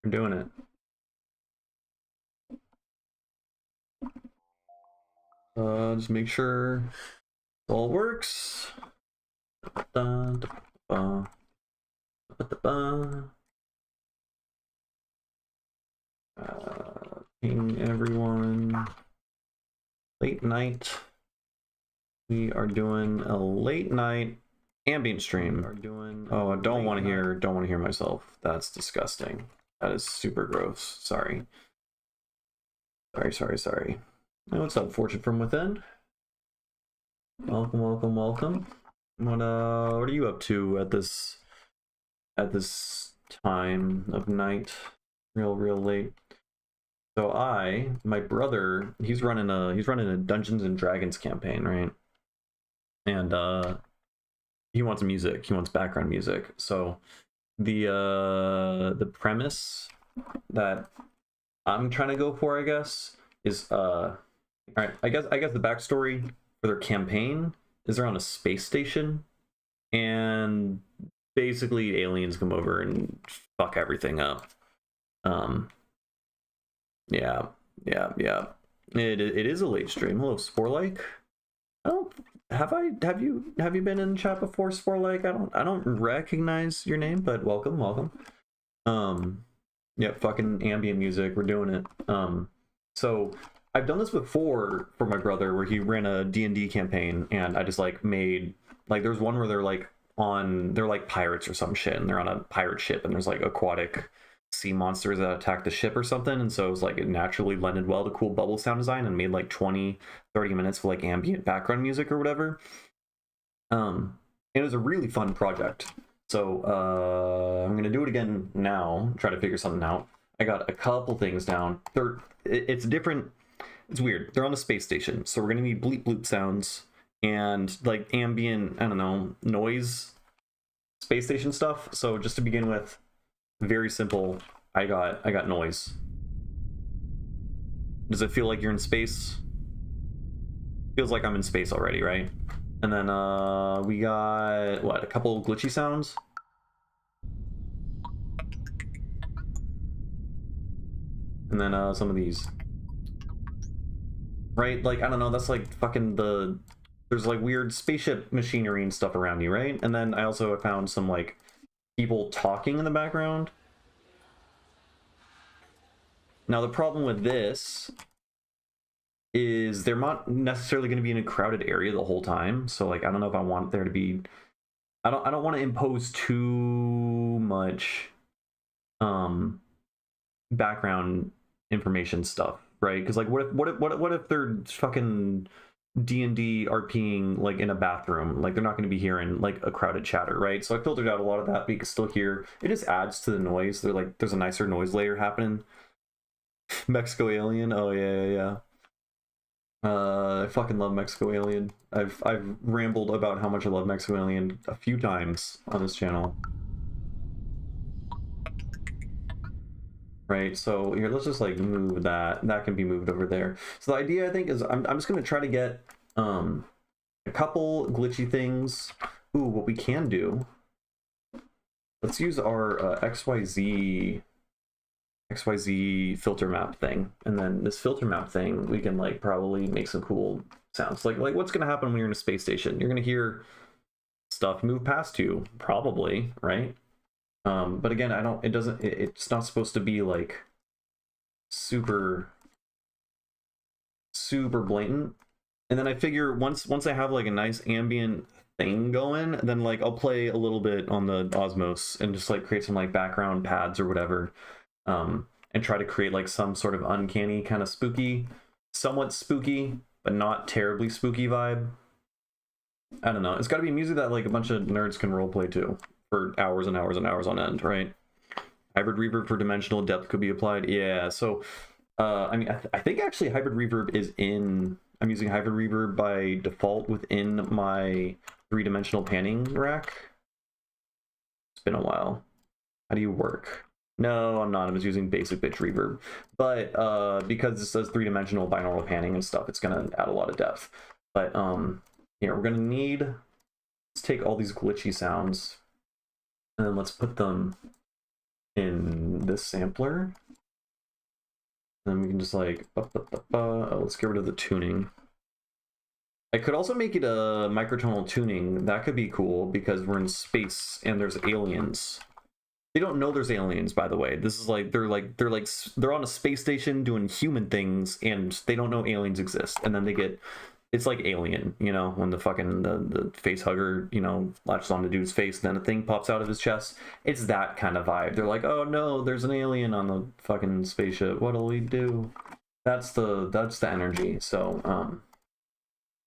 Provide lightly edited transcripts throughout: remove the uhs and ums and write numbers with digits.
We're doing it. Just make sure it all works. Ping everyone. Late night. We are doing a late night ambient stream. Oh, I don't want to hear myself. That's disgusting. That is super gross. Sorry. Sorry. Oh, what's up, Fortune from Within? Welcome. What are you up to at this time of night? Real late. So my brother, he's running a Dungeons and Dragons campaign, right? And he wants music. He wants background music. So the premise that I'm trying to go for, I guess, is all right. I guess the backstory for their campaign is they're on a space station, and basically aliens come over and fuck everything up. Yeah. It is a late stream. Hello, Sporelike. Have you been in chat before, Sporelike? I don't recognize your name, but welcome. Yeah, fucking ambient music. We're doing it. So I've done this before for my brother, where he ran a D&D campaign, and I just like made like there's one where they're like pirates or some shit, and they're on a pirate ship, and there's like aquatic sea monsters that attack the ship or something, and so it was like it naturally lended well to cool bubble sound design, and made like 20-30 minutes of like ambient background music or whatever. It was a really fun project. So I'm gonna do it again now, try to figure something out. I got a couple things down. It's different. It's weird. They're on a space station, so we're gonna need bleep bloop sounds and like ambient, I don't know, noise space station stuff. So just to begin with, very simple. I got noise. Does it feel like you're in space? Feels like I'm in space already, right? And then we got what, a couple glitchy sounds. And then some of these. Right? Like, I don't know, that's like fucking there's like weird spaceship machinery and stuff around you, right? And then I also found some like people talking in the background. Now the problem with this is they're not necessarily going to be in a crowded area the whole time. So like, I don't know if I want there to be, I don't want to impose too much background information stuff, right? Because like what if they're fucking D&D RPing like in a bathroom? Like they're not going to be hearing like a crowded chatter, right? So I filtered out a lot of that, but you can still hear it. Just adds to the noise. They're like, there's a nicer noise layer happening. Mexico Alien. Oh yeah. I fucking love Mexico Alien. I've rambled about how much I love Mexico Alien a few times on this channel. Right, so here, let's just like move that. That can be moved over there. So the idea, I think, is I'm just gonna try to get a couple glitchy things. Ooh, what we can do, let's use our XYZ filter map thing, and then this filter map thing, we can like probably make some cool sounds. Like what's gonna happen when you're in a space station? You're gonna hear stuff move past you, probably, right? But again, it's not supposed to be like super blatant. And then I figure once I have like a nice ambient thing going, then like I'll play a little bit on the Osmos and just like create some like background pads or whatever, and try to create like some sort of uncanny kind of spooky, somewhat spooky but not terribly spooky vibe. I don't know, it's got to be music that like a bunch of nerds can roleplay to for hours and hours and hours on end, right? Hybrid reverb for dimensional depth could be applied. Yeah, so I mean, I think actually hybrid reverb is in, I'm using hybrid reverb by default within my 3-dimensional panning rack. It's been a while. How do you work? No, I'm not. I was using basic bitch reverb. But because this says 3-dimensional binaural panning and stuff, it's gonna add a lot of depth. But here, we're gonna need, let's take all these glitchy sounds and then let's put them in this sampler. Then we can just like, oh, let's get rid of the tuning. I could also make it a microtonal tuning. That could be cool because we're in space and there's aliens. They don't know there's aliens, by the way. This is like they're on a space station doing human things, and they don't know aliens exist. And then they get, it's like Alien, you know, when the fucking the face hugger, you know, latches on the dude's face, and then a thing pops out of his chest. It's that kind of vibe. They're like, oh no, there's an alien on the fucking spaceship. What'll we do? That's the energy. So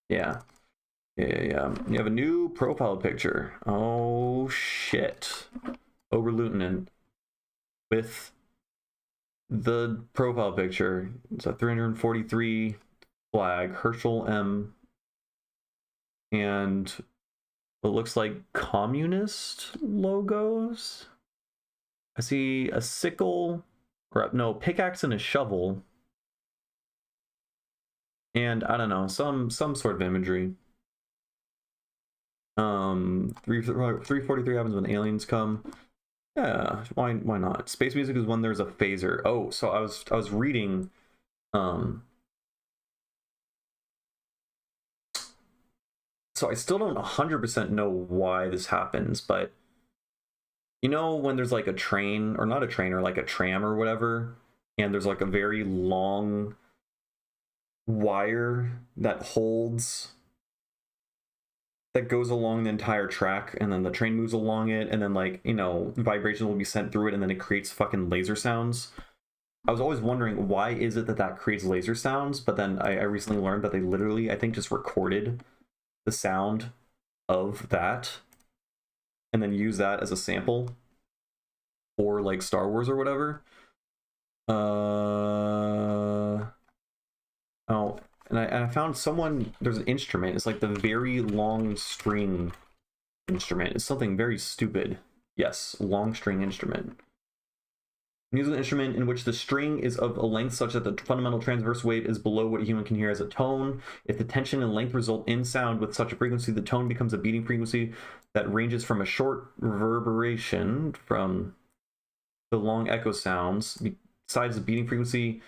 yeah. You have a new profile picture. Oh shit. Oberleutnant with the profile picture. It's a 343 flag, Herschel M, and it looks like communist logos. I see a sickle, or no, pickaxe and a shovel, and I don't know, some sort of imagery. 343 happens when aliens come. Yeah, why not? Space music is when there's a phaser. Oh, so I was reading so I still don't 100% know why this happens, but you know when there's like a train, or not a train, or like a tram or whatever, and there's like a very long wire that goes along the entire track, and then the train moves along it, and then like, you know, vibration will be sent through it, and then it creates fucking laser sounds. I was always wondering, why is it that creates laser sounds? But then I recently learned that they literally, I think, just recorded the sound of that and then use that as a sample for like Star Wars or whatever. Oh, and I found there's an instrument. It's like the very long string instrument. It's something very stupid. Yes, long string instrument. Musical instrument in which the string is of a length such that the fundamental transverse wave is below what a human can hear as a tone. If the tension and length result in sound with such a frequency, the tone becomes a beating frequency that ranges from a short reverberation from the long echo sounds. Besides the beating frequency,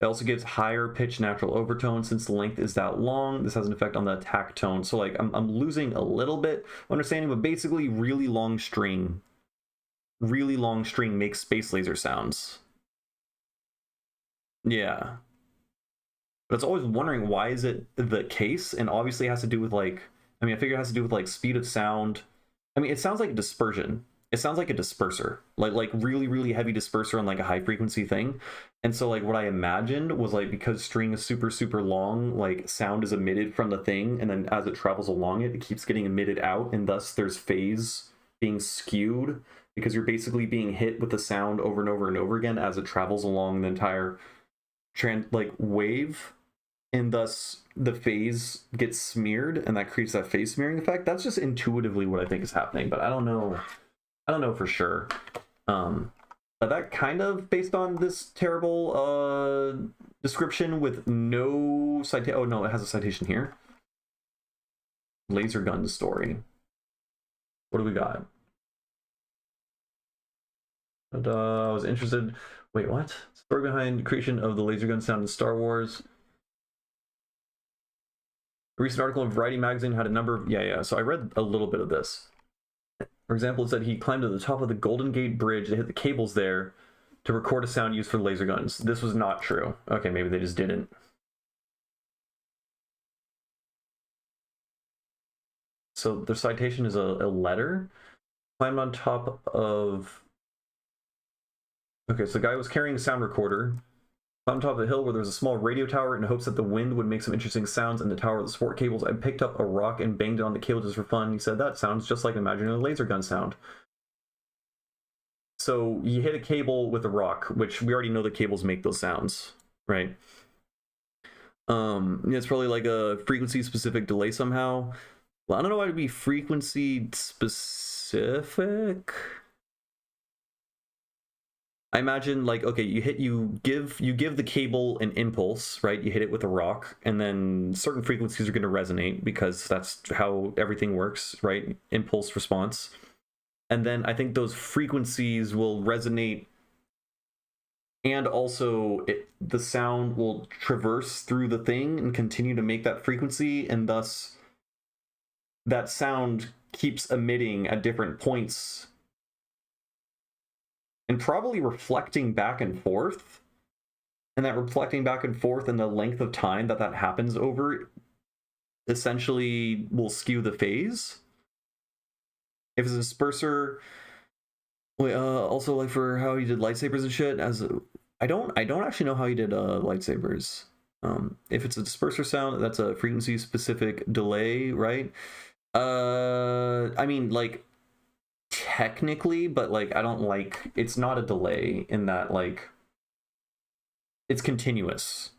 it also gives higher pitch natural overtone. Since the length is that long, this has an effect on the attack tone. So like I'm losing a little bit of understanding, but basically really long string makes space laser sounds. Yeah. But it's always wondering, why is it the case? And obviously it has to do with like, I mean, I figure it has to do with like speed of sound. I mean, it sounds like a dispersion. It sounds like a disperser, like really, really heavy disperser on like a high frequency thing. And so like what I imagined was like, because string is super, super long, like sound is emitted from the thing. And then as it travels along it, it keeps getting emitted out. And thus there's phase being skewed, because you're basically being hit with the sound over and over and over again as it travels along the entire wave, and thus the phase gets smeared, and that creates that phase smearing effect. That's just intuitively what I think is happening, but I don't know for sure. But that kind of, based on this terrible description with no citation. Oh no, it has a citation here. Laser gun story. What do we got? And I was interested. Wait, what? Story behind creation of the laser gun sound in Star Wars. A recent article in Variety magazine had a number of... Yeah. So I read a little bit of this. For example, it said he climbed to the top of the Golden Gate Bridge to hit the cables there to record a sound used for laser guns. This was not true. Okay, maybe they just didn't. So the citation is a letter. Climbed on top of... Okay, so the guy was carrying a sound recorder on top of the hill where there was a small radio tower in hopes that the wind would make some interesting sounds in the tower with the support cables. I picked up a rock and banged it on the cable just for fun. He said, that sounds just like imagining a laser gun sound. So you hit a cable with a rock, which we already know the cables make those sounds, right? It's probably like a frequency specific delay somehow. Well, I don't know why it'd be frequency specific. I imagine like, okay, you give the cable an impulse, right? You hit it with a rock, and then certain frequencies are going to resonate because that's how everything works, right? Impulse response. and then I think those frequencies will resonate, and also the sound will traverse through the thing and continue to make that frequency, and thus that sound keeps emitting at different points and probably reflecting back and forth. And that reflecting back and forth and the length of time that happens over essentially will skew the phase. If it's a disperser, also like for how he did lightsabers and shit, I don't actually know how he did lightsabers. If it's a disperser sound, that's a frequency specific delay, right? I mean, like, technically, but like I don't like, it's not a delay in that, like, it's continuous,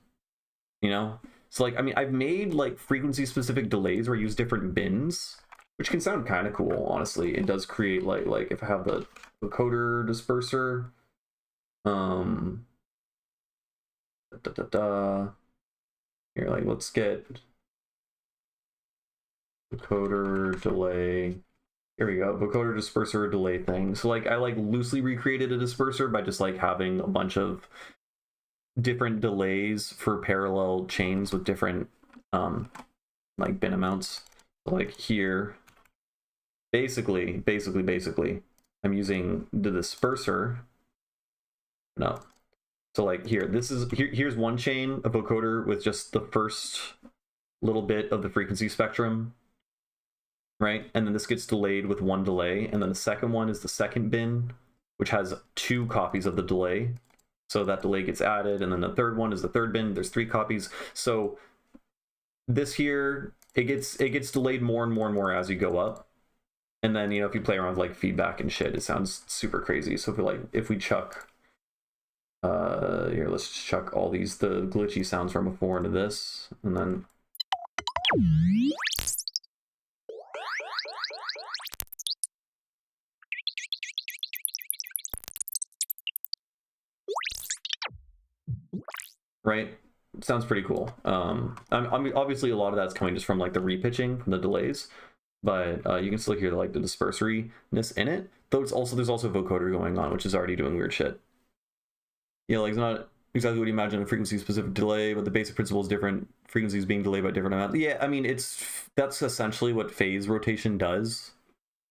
you know? So like, I mean, I've made like frequency specific delays where I use different bins, which can sound kind of cool, honestly. It does create like if I have the vocoder disperser, here, like, let's get vocoder delay. Here we go, vocoder disperser delay thing. So like I like loosely recreated a disperser by just like having a bunch of different delays for parallel chains with different like bin amounts. So like here, basically I'm using the disperser. No. So like here, here's one chain of vocoder with just the first little bit of the frequency spectrum, right? And then this gets delayed with one delay, and then the second one is the second bin, which has 2 copies of the delay. So that delay gets added, and then the third one is the third bin. There's 3 copies. So this here, it gets delayed more and more and more as you go up. And then, you know, if you play around with like feedback and shit, it sounds super crazy. So if we chuck here, let's just chuck all the glitchy sounds from before into this, and then right? Sounds pretty cool. I mean, obviously a lot of that's coming just from like the repitching from the delays, but you can still hear like the dispersoriness in it. Though there's also vocoder going on, which is already doing weird shit. Yeah, like it's not exactly what you imagine a frequency specific delay, but the basic principle is different. Frequencies being delayed by different amounts. Yeah, I mean that's essentially what phase rotation does,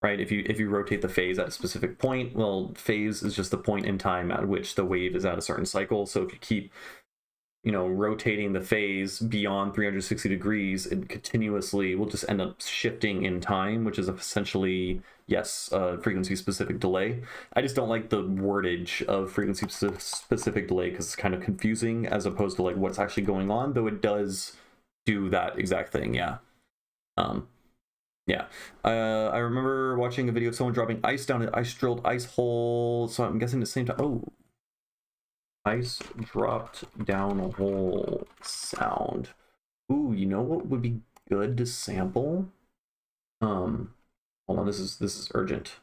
right? If you rotate the phase at a specific point, well, phase is just the point in time at which the wave is at a certain cycle. So if you keep, you know, rotating the phase beyond 360 degrees, it continuously will just end up shifting in time, which is essentially, yes, frequency specific delay. I just don't like the wordage of frequency specific delay because it's kind of confusing as opposed to like what's actually going on, though it does do that exact thing. Yeah. Yeah. I remember watching a video of someone dropping ice down an ice-drilled ice hole, so I'm guessing the same time. Oh, ice dropped down a hole sound. Ooh, you know what would be good to sample? Hold on, this is urgent.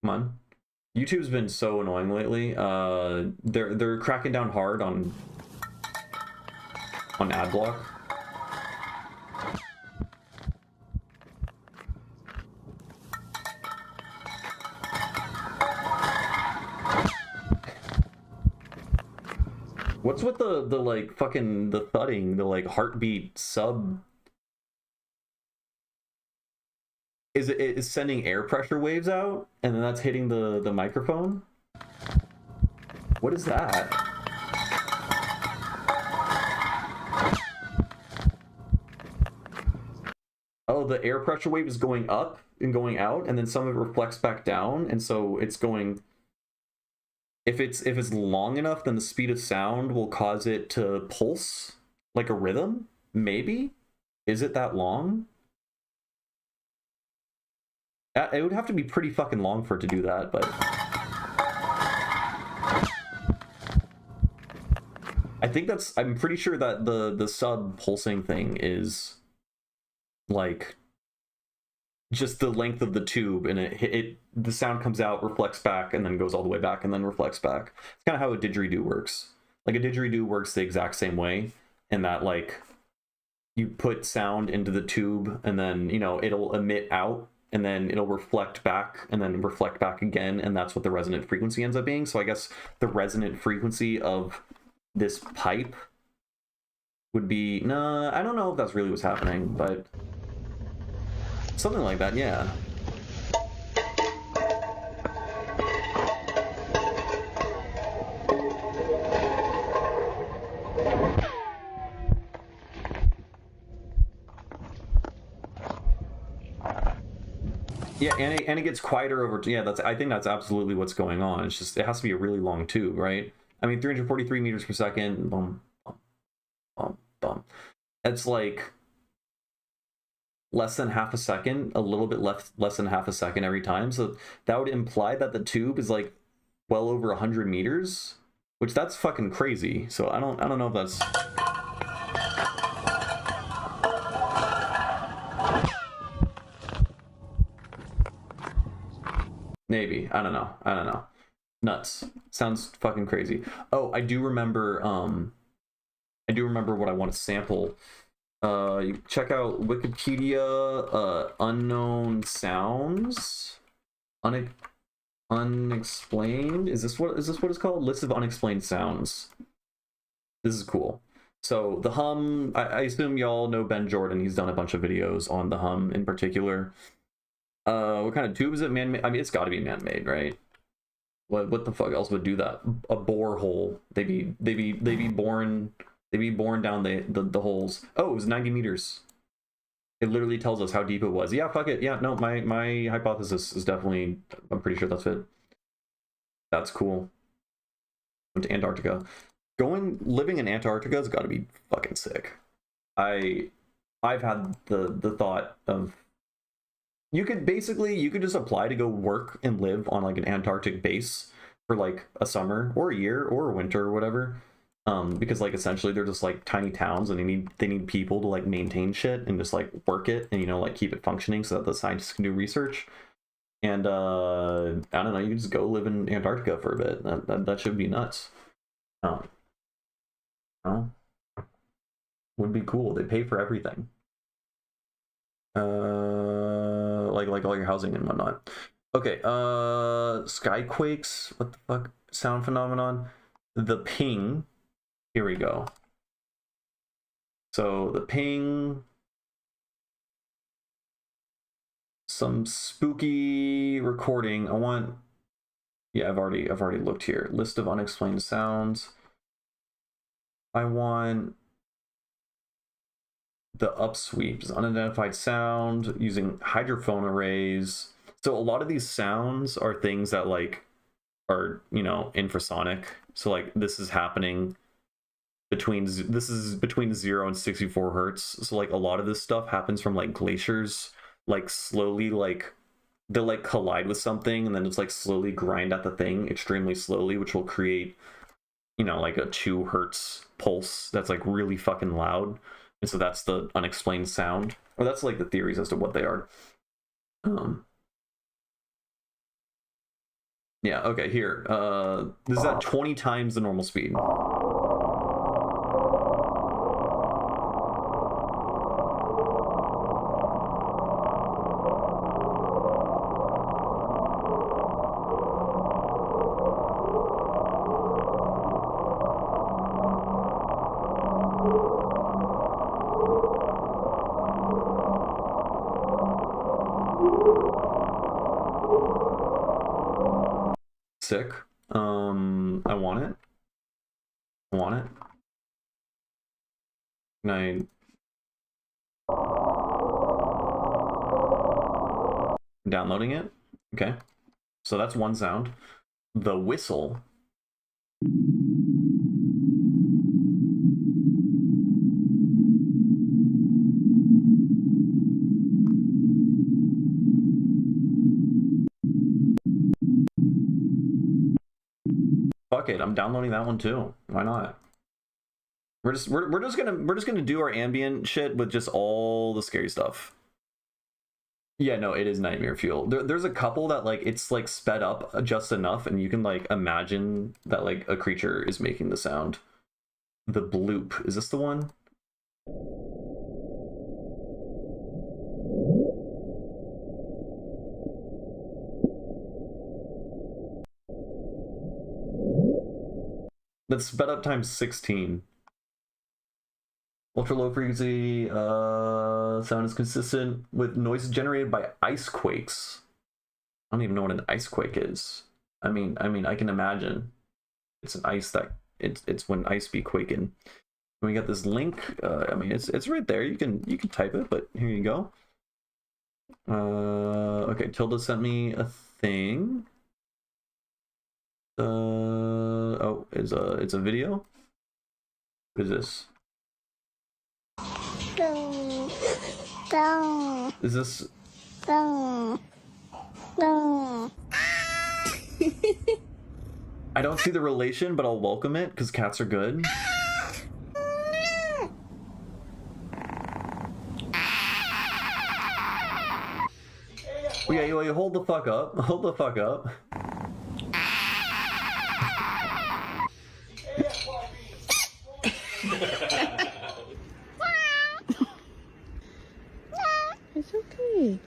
Come on. YouTube's been so annoying lately. They're cracking down hard on ad block. What's with the like fucking the thudding, the like heartbeat sub? Is it sending air pressure waves out and then that's hitting the microphone? What is that? Oh, the air pressure wave is going up and going out, and then some of it reflects back down, and so it's going. If it's long enough, then the speed of sound will cause it to pulse like a rhythm. Maybe? Is it that long? It would have to be pretty fucking long for it to do that, but I think I'm pretty sure that the sub pulsing thing is like just the length of the tube, and the sound comes out, reflects back, and then goes all the way back, and then reflects back. It's kind of how a didgeridoo works. Like a didgeridoo works the exact same way, in that like you put sound into the tube, and then, you know, it'll emit out and then it'll reflect back and then reflect back again, and that's what the resonant frequency ends up being. So I guess the resonant frequency of this pipe would be, nah, I don't know if that's really what's happening, but something like that, yeah. Yeah, and it gets quieter over. Yeah, I think that's absolutely what's going on. It's just it has to be a really long tube, right? I mean, 343 meters per second. Boom, boom, boom, boom. It's like less than half a second, a little bit less than half a second every time. So that would imply that the tube is like well over 100 meters, which that's fucking crazy. So I don't know if that's. Maybe. I don't know. Nuts. Sounds fucking crazy. Oh, I do remember what I want to sample. You check out Wikipedia, unknown sounds. Unexplained? Is this what it's called? List of unexplained sounds. This is cool. So the hum, I assume y'all know Ben Jordan. He's done a bunch of videos on the hum in particular. What kind of tube is it? Man-made? I mean, it's got to be man-made, right? What the fuck else would do that? A borehole. They be born down the holes. Oh, it was 90 meters. It literally tells us how deep it was. Yeah, fuck it. Yeah, no, my hypothesis is definitely. I'm pretty sure that's it. That's cool. Went to Antarctica. Living in Antarctica has got to be fucking sick. I've had the thought of. You could just apply to go work and live on like an Antarctic base for like a summer or a year or a winter or whatever. Because like essentially they're just like tiny towns and they need people to like maintain shit and just like work it and like keep it functioning so that the scientists can do research. And I don't know, you can just go live in Antarctica for a bit. That should be nuts. Would be cool. They pay for everything. Like all your housing and whatnot. Okay, skyquakes, what the fuck? Sound phenomenon. The ping. Here we go. So the ping. Some spooky recording. Yeah, I've already looked here. List of unexplained sounds. I want the upsweeps, unidentified sound using hydrophone arrays. So a lot of these sounds are things that like are infrasonic. So like this is happening between 0 and 64 hertz. So like a lot of this stuff happens from like glaciers, like slowly, like they'll like collide with something and then it's like slowly grind at the thing extremely slowly, which will create like a 2 hertz pulse that's like really fucking loud. And so that's the unexplained sound. Or that's like the theories as to what they are. Yeah, okay, here. This is at 20 times the normal speed. Sick. I want it. Can I... Downloading it. Okay. So that's one sound. The whistle. Fuck it, I'm downloading that one too. Why not? We're just gonna do our ambient shit with just all the scary stuff. Yeah, no, it is nightmare fuel. There's a couple that like it's like sped up just enough, and you can like imagine that like a creature is making the sound. The bloop, is this the one? That's sped up times 16. Ultra low frequency sound is consistent with noises generated by ice quakes. I don't even know what an ice quake is. I mean, I can imagine. It's an ice that it's when ice be quaking. We got this link. I mean, it's right there. You can type it, but here you go. Okay, Tilda sent me a thing. Oh, it's a video. What is this? Is this? I don't see the relation, but I'll welcome it because cats are good. Yeah, hold the fuck up. Hold the fuck up. It's okay.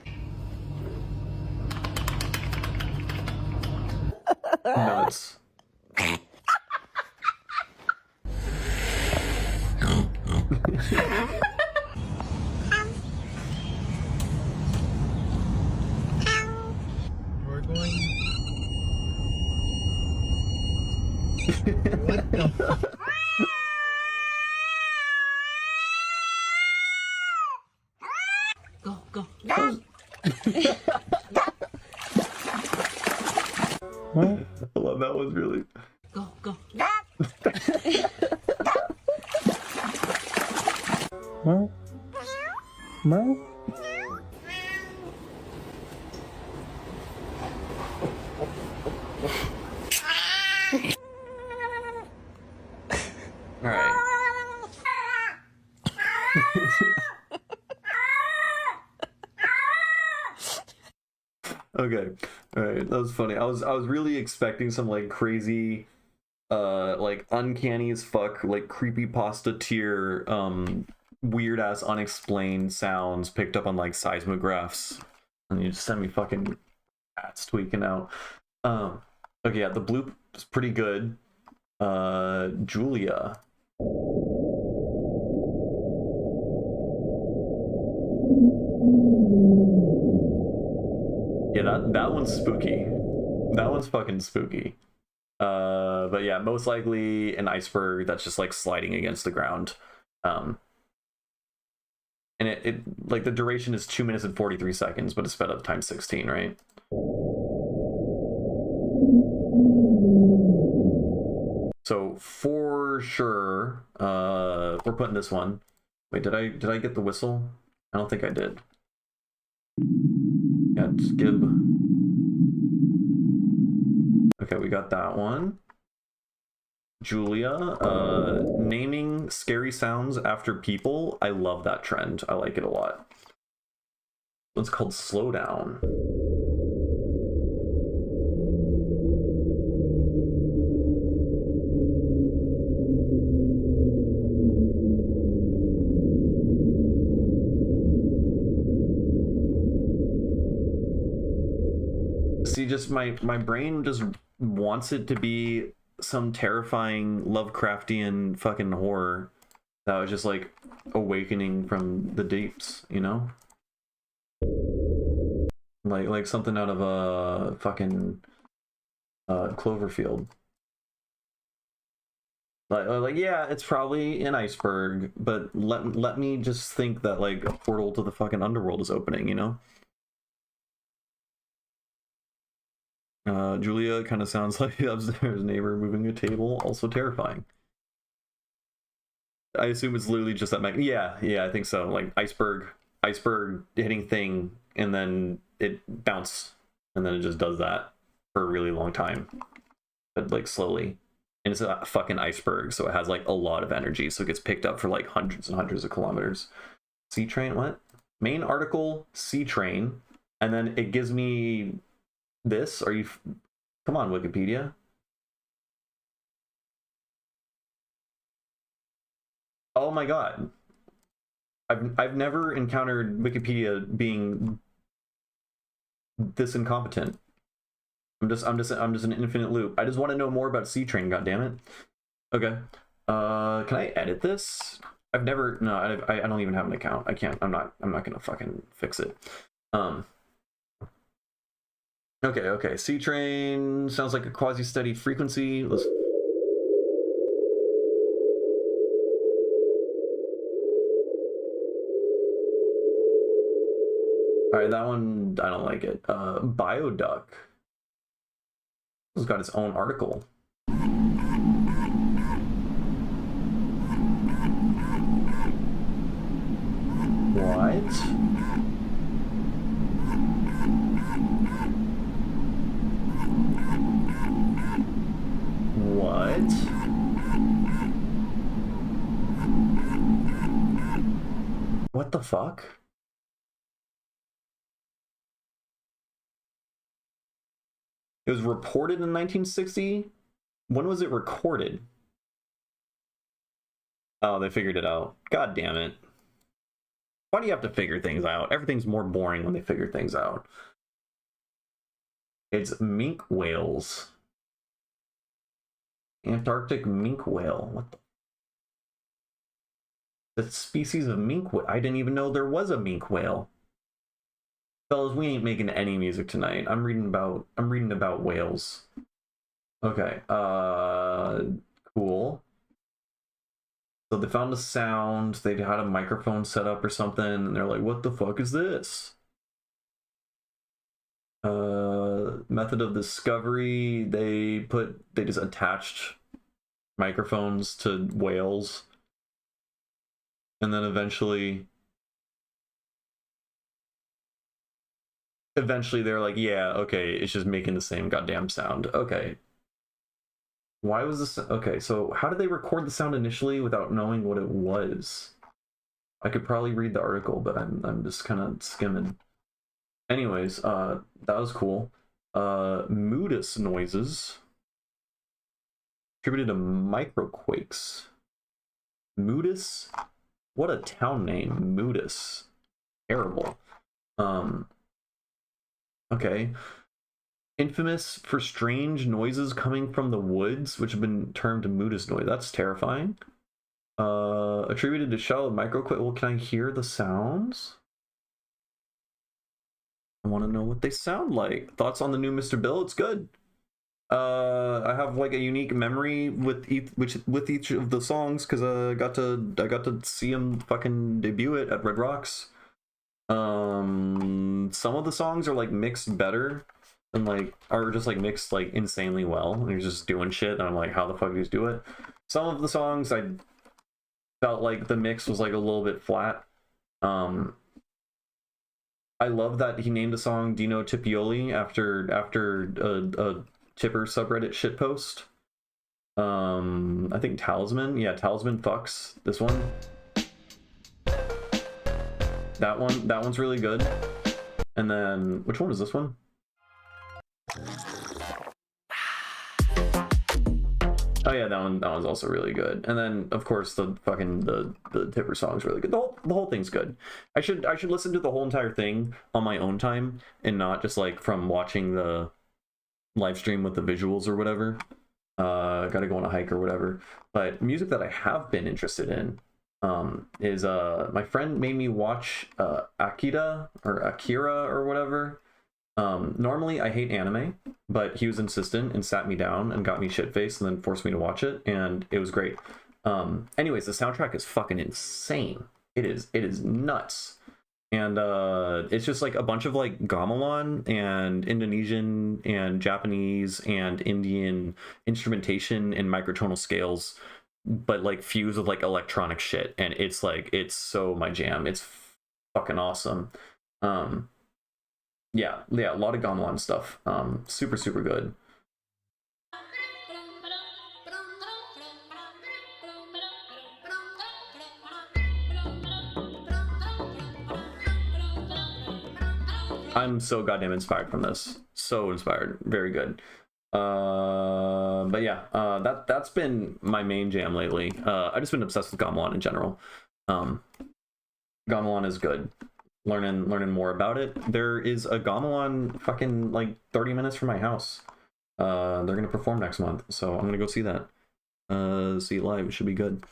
Nuts. We're going. What the fuck? Go. I love that one really. Go. All right. Okay. All right. That was funny. I was really expecting some like crazy like uncanny as fuck like creepypasta tier weird ass unexplained sounds picked up on like seismographs, and you just send me fucking cats tweaking out. Okay, yeah, the bloop is pretty good. Julia. Yeah, that one's spooky. That one's fucking spooky. But yeah, most likely an iceberg that's just like sliding against the ground. And it like the duration is 2 minutes and 43 seconds, but it's sped up times 16, right? So for sure, we're putting this one. Wait, did I get the whistle? I don't think I did. Yeah, it's Gib. Okay, we got that one. Julia, naming scary sounds after people. I love that trend. I like it a lot. It's called Slow Down. See, just my brain just wants it to be some terrifying Lovecraftian fucking horror that was just like awakening from the deeps, you know? Like something out of a fucking Cloverfield. Like yeah, it's probably an iceberg, but let me just think that like a portal to the fucking underworld is opening, you know? Julia kind of sounds like the upstairs neighbor moving a table, also terrifying. I assume it's literally just that yeah, I think so. Like iceberg hitting thing, and then it bounce, and then it just does that for a really long time, but like slowly. And it's a fucking iceberg, so it has like a lot of energy, so it gets picked up for like hundreds and hundreds of kilometers. Sea train, what? Main article, sea train, and then it gives me this. Are you? Come on, Wikipedia. Oh my god. I've never encountered Wikipedia being this incompetent. I'm just an infinite loop. I just want to know more about Sea Train, goddammit. Okay. Can I edit this? I've never, no, I don't even have an account. I can't, I'm not gonna fucking fix it. Okay. C train sounds like a quasi-steady frequency. Let's... All right, that one, I don't like it. Bioduck. It's got its own article. What? What? What the fuck? It was reported in 1960? When was it recorded? Oh, they figured it out. God damn it. Why do you have to figure things out? Everything's more boring when they figure things out. It's mink whales. Antarctic mink whale. What the species of mink whale? I didn't even know there was a mink whale. Fellas, we ain't making any music tonight. I'm reading about whales. Okay. Cool. So they found a sound, they had a microphone set up or something, and they're like, what the fuck is this? Method of discovery, they just attached microphones to whales. And then eventually they're like, yeah, okay, it's just making the same goddamn sound. Okay. Why was this? Okay, so how did they record the sound initially without knowing what it was? I could probably read the article, but I'm just kind of skimming. Anyways, that was cool. Moodus noises attributed to microquakes. Moodus? What a town name, Moodus. Terrible. Okay. Infamous for strange noises coming from the woods, which have been termed Moodus noise. That's terrifying. Attributed to shallow microquake. Well, can I hear the sounds? I want to know what they sound like. Thoughts on the new Mr. Bill? It's good. I have like a unique memory with each of the songs because I got to see him fucking debut it at Red Rocks. Some of the songs are like mixed better and like are just like mixed like insanely well. And he's just doing shit, and I'm like, how the fuck do you do it? Some of the songs I felt like the mix was like a little bit flat. I love that he named the song Dino Tippioli after a Tipper subreddit shitpost. I think Talisman. Yeah, Talisman fucks. This one. That one's really good. And then which one is this one? Oh yeah, that one's also really good. And then of course the Tipper song's really good. The whole thing's good. I should listen to the whole entire thing on my own time and not just like from watching the live stream with the visuals or whatever. Gotta go on a hike or whatever. But music that I have been interested in is my friend made me watch Akira or whatever. Normally I hate anime, but he was insistent and sat me down and got me shit-faced and then forced me to watch it, and it was great. Anyways, the soundtrack is fucking insane. It is nuts. And it's just like a bunch of like gamelan and Indonesian and Japanese and Indian instrumentation and microtonal scales, but like fused with like electronic shit, and it's so my jam. It's fucking awesome. Yeah, a lot of gamelan stuff. Super good. I'm so goddamn inspired from this. So inspired. Very good. But yeah, that's been my main jam lately. I've just been obsessed with gamelan in general. Gamelan is good. Learning more about it. There is a gamelan fucking like 30 minutes from my house. They're gonna perform next month, so I'm gonna go see that. See live, it should be good.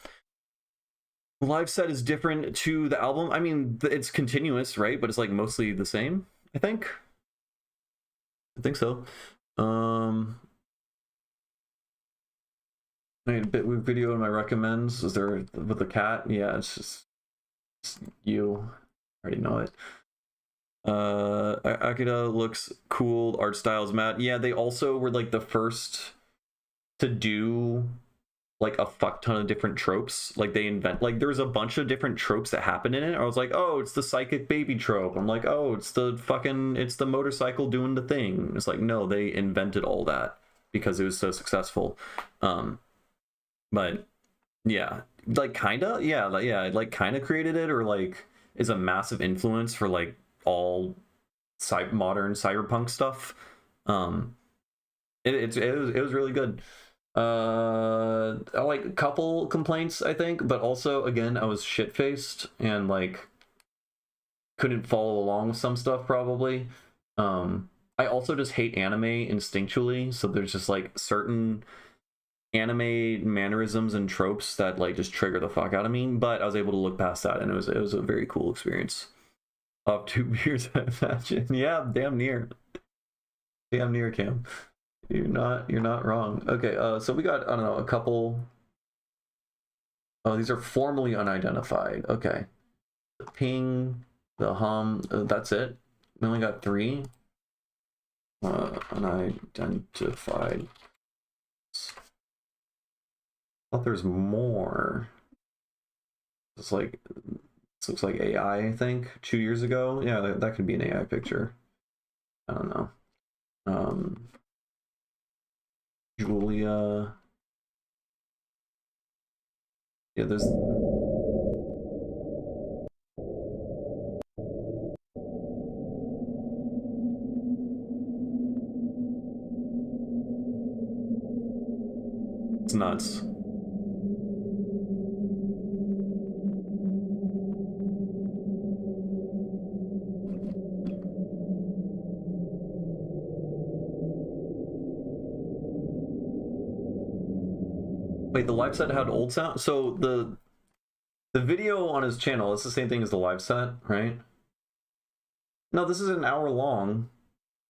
The live set is different to the album. I mean, it's continuous, right? But it's like mostly the same, I think. I think so. I made a bit video in my recommends. Is there with the cat? Yeah, it's you. I already know it. Akira looks cool. Art styles, Matt. Yeah, they also were like the first to do like a fuck ton of different tropes. Like they invent, like there's a bunch of different tropes that happen in it. I was like, oh, it's the psychic baby trope. I'm like, oh, it's the motorcycle doing the thing. It's like, no, they invented all that because it was so successful. But yeah, like kinda, yeah, like kinda created it, or like is a massive influence for like all modern cyberpunk stuff. It was really good. Like a couple complaints, I think, but also again, I was shit faced and like couldn't follow along with some stuff probably. I also just hate anime instinctually, so there's just like certain anime mannerisms and tropes that like just trigger the fuck out of me, but I was able to look past that, and it was a very cool experience. Up 2 beers, I imagine. Yeah, damn near, Cam. You're not wrong. Okay, so we got, I don't know, a couple. Oh, these are formally unidentified. Okay, the ping, the hum, that's it. We only got 3 unidentified. I thought there's more. It's like, this looks like AI, I think, 2 years ago. Yeah, that could be an AI picture. I don't know. Julia. Yeah, there's. It's nuts. Wait, the live set had old sound? So the video on his channel, it's the same thing as the live set, right? No, this is an hour long,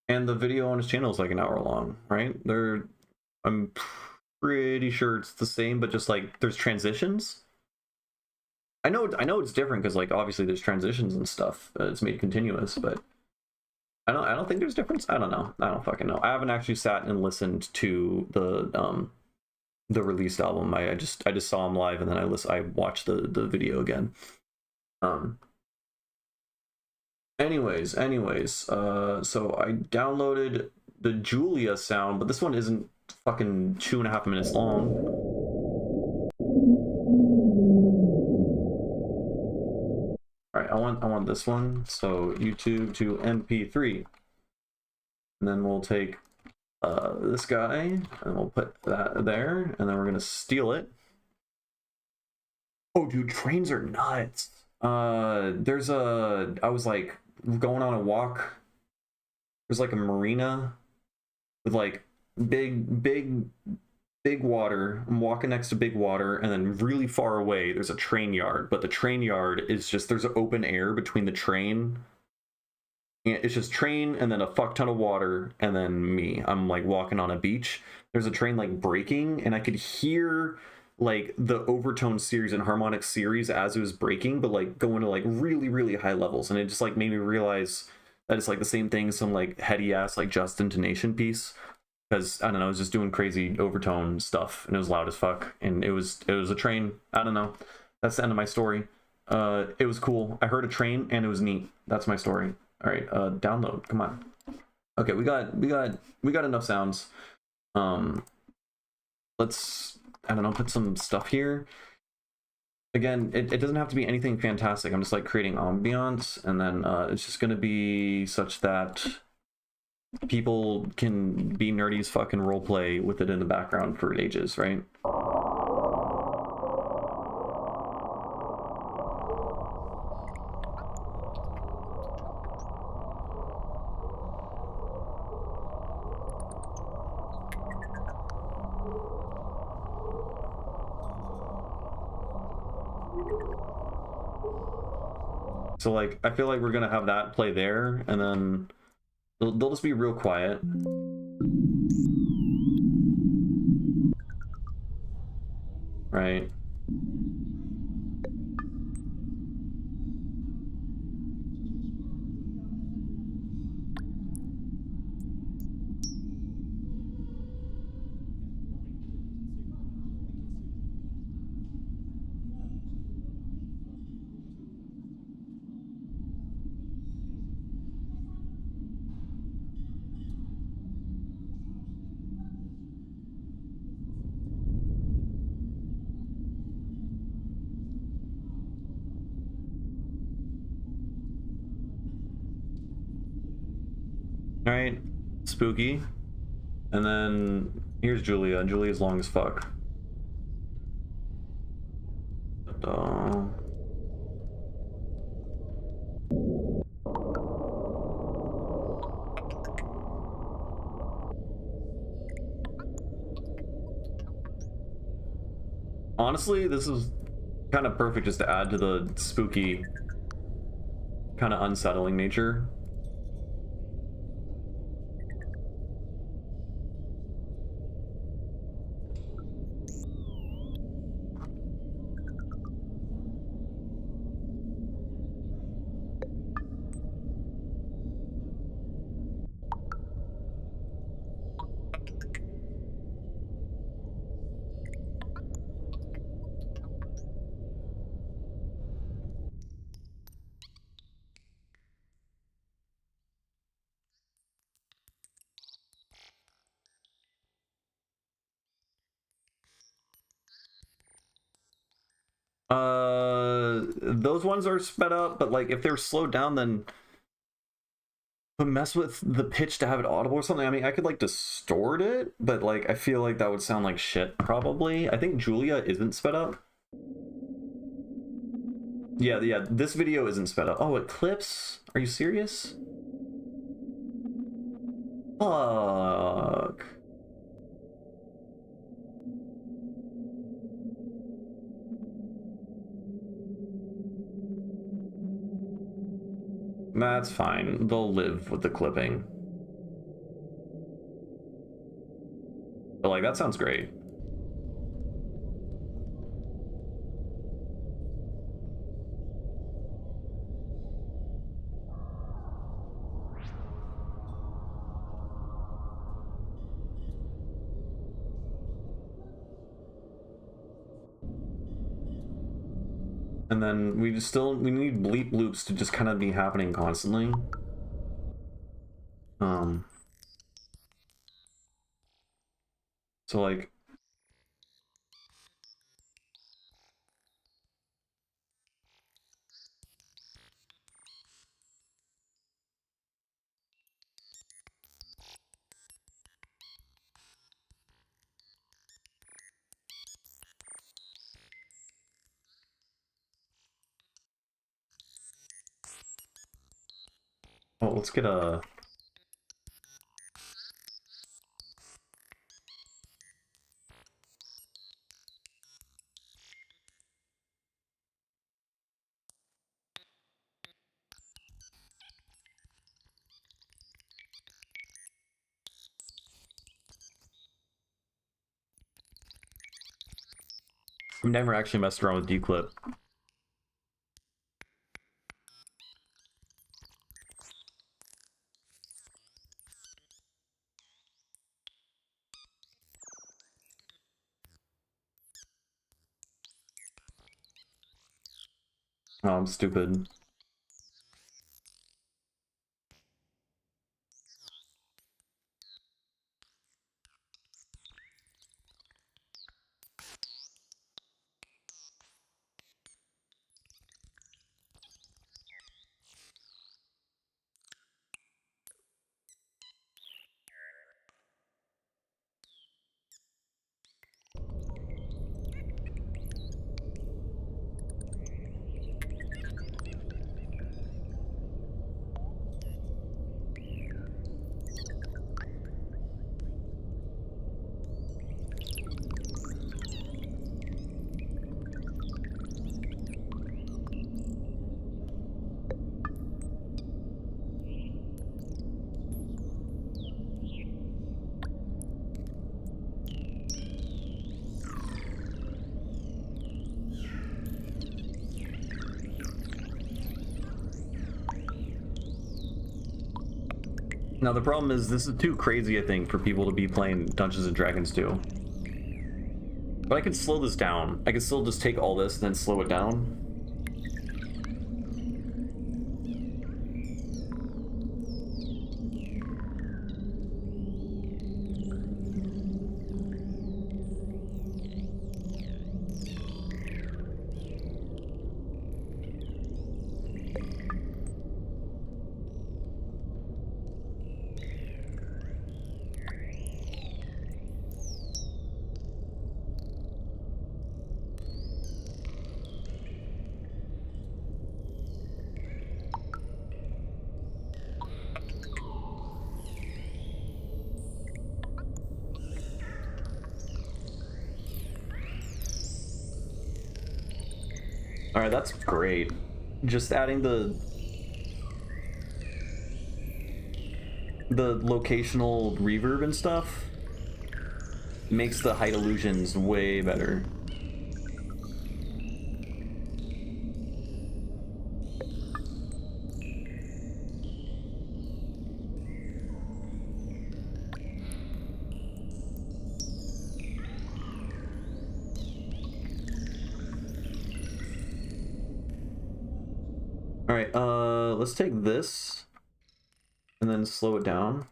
and the video on his channel is like an hour long, right? I'm pretty sure it's the same, but just like there's transitions. I know it's different because like obviously there's transitions and stuff. It's made continuous, but I don't think there's difference. I don't know. I don't fucking know. I haven't actually sat and listened to the released album. I just saw him live, and then I watched the video again. Anyways, so I downloaded the Julia sound, but this one isn't fucking 2.5 minutes long. All right, I want this one. So YouTube to MP3, and then we'll take this guy, and we'll put that there, and then we're gonna steal it. Oh, dude, trains are nuts. I was like going on a walk. There's like a marina with like big water. I'm walking next to big water, and then really far away there's a train yard, but the train yard is just, there's open air between the train. It's just train and then a fuck ton of water, and then me. I'm like walking on a beach. There's a train like braking, and I could hear like the overtone series and harmonic series as it was breaking, but like going to like really high levels, and it just like made me realize that it's like the same thing as some like heady ass like just intonation piece, because I don't know, I was just doing crazy overtone stuff, and it was loud as fuck, and it was a train. I don't know. That's the end of my story. It was cool. I heard a train and it was neat. That's my story. All right, download. Come on. Okay, we got enough sounds. Let's, I don't know, put some stuff here. Again, it doesn't have to be anything fantastic. I'm just like creating ambiance, and then it's just gonna be such that people can be nerdy as fucking roleplay with it in the background for ages, right? So like, I feel like we're gonna have that play there, and then they'll just be real quiet. Right. All right, spooky. And then here's Julia. Julia's long as fuck. Honestly, this is kind of perfect just to add to the spooky, kind of unsettling nature. Those ones are sped up, but like if they're slowed down, then mess with the pitch to have it audible or something. I mean, I could like distort it, but like I feel like that would sound like shit probably. I think Julia isn't sped up. Yeah, this video isn't sped up. Oh, it clips? Are you serious? Fuck. That's fine. They'll live with the clipping. But like, that sounds great. And then we need bleep loops to just kind of be happening constantly. So like, oh, let's get a. I've never actually messed around with declip. Oh, I'm stupid. Now the problem is this is too crazy, I think, for people to be playing Dungeons and Dragons 2. But I can slow this down. I can still just take all this and then slow it down. All right, that's great. Just adding the locational reverb and stuff makes the height illusions way better. All right, let's take this and then slow it down.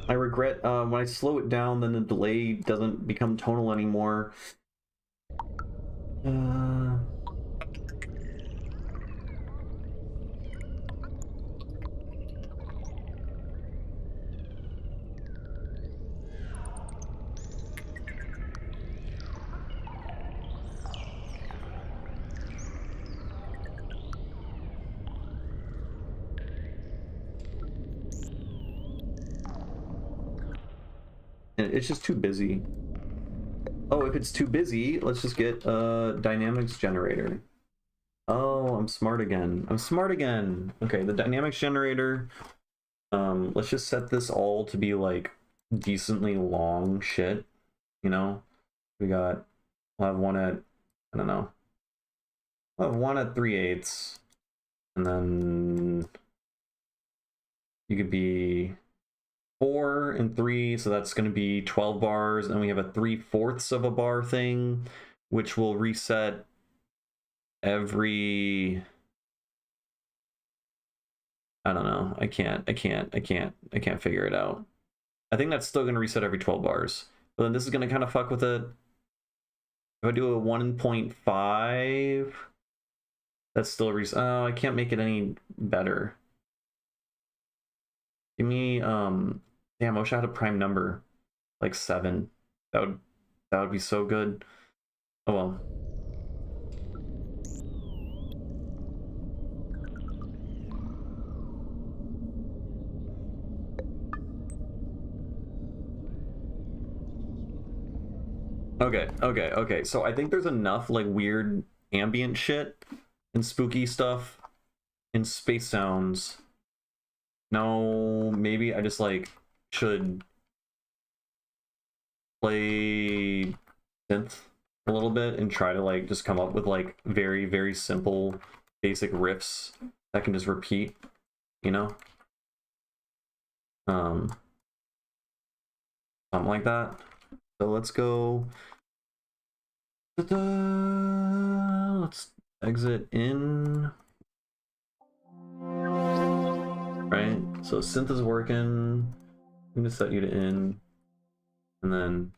I regret when I slow it down, then the delay doesn't become tonal anymore. It's just too busy. Oh, if it's too busy, let's just get a dynamics generator. Oh, I'm smart again. I'm smart again. Okay, the dynamics generator. Let's just set this all to be like decently long shit. You know, we'll have one at, I don't know. We'll have one at 3/8, and then you could be 4 and 3, so that's going to be 12 bars, and we have a 3/4 of a bar thing, which will reset every, I don't know, I can't figure it out. I think that's still going to reset every 12 bars, but then this is going to kind of fuck with it. If I do a 1.5, that's still oh, I can't make it any better. Give me damn, I wish I had a prime number, like 7. That would be so good. Oh well. Okay. So I think there's enough like weird ambient shit and spooky stuff and space sounds. No, maybe I just like should play synth a little bit and try to like just come up with like very, very simple basic riffs that can just repeat, you know? Something like that. So let's go. Let's exit in. Right, so synth is working. I'm gonna set you to in, and then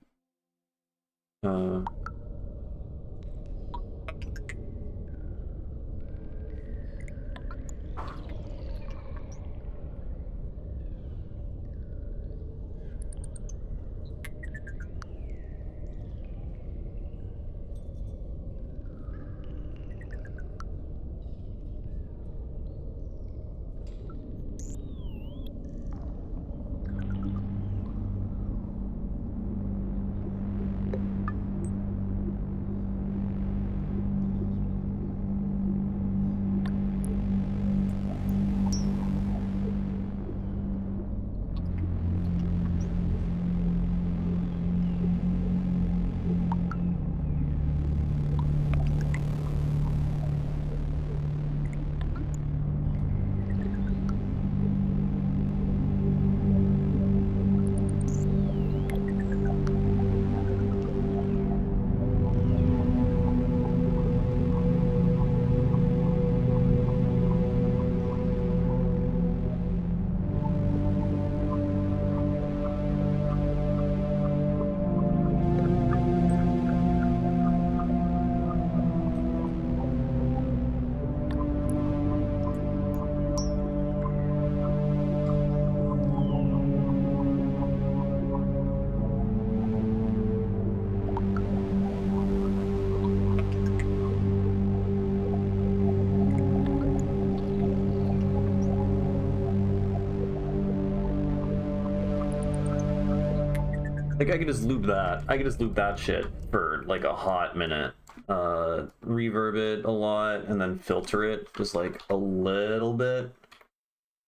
Like I could just loop that. I could just loop that shit for like a hot minute. Reverb it a lot and then filter it just like a little bit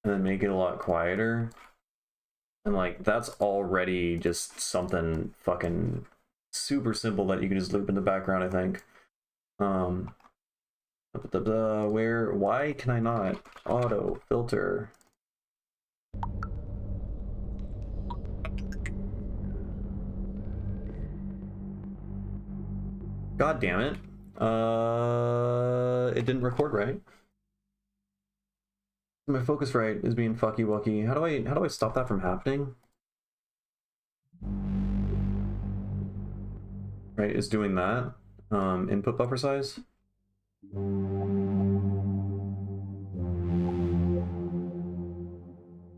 and then make it a lot quieter. And like that's already just something fucking super simple that you can just loop in the background, I think. Why can I not auto filter? God damn it. It didn't record right. My focus rate is being fucky wucky. How do I stop that from happening? Right, is doing that. Input buffer size.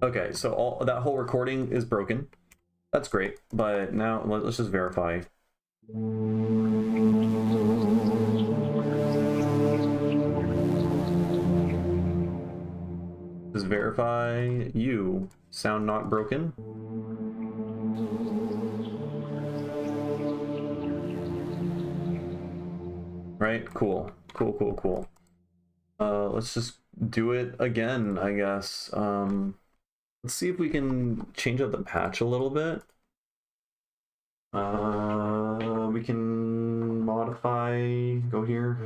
Okay, so all that whole recording is broken. That's great, but now let's just verify. Just verify you sound not broken. Right, cool. Let's just do it again, I guess. Let's see if we can change up the patch a little bit. We can modify, go here.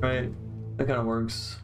Right, that kind of works.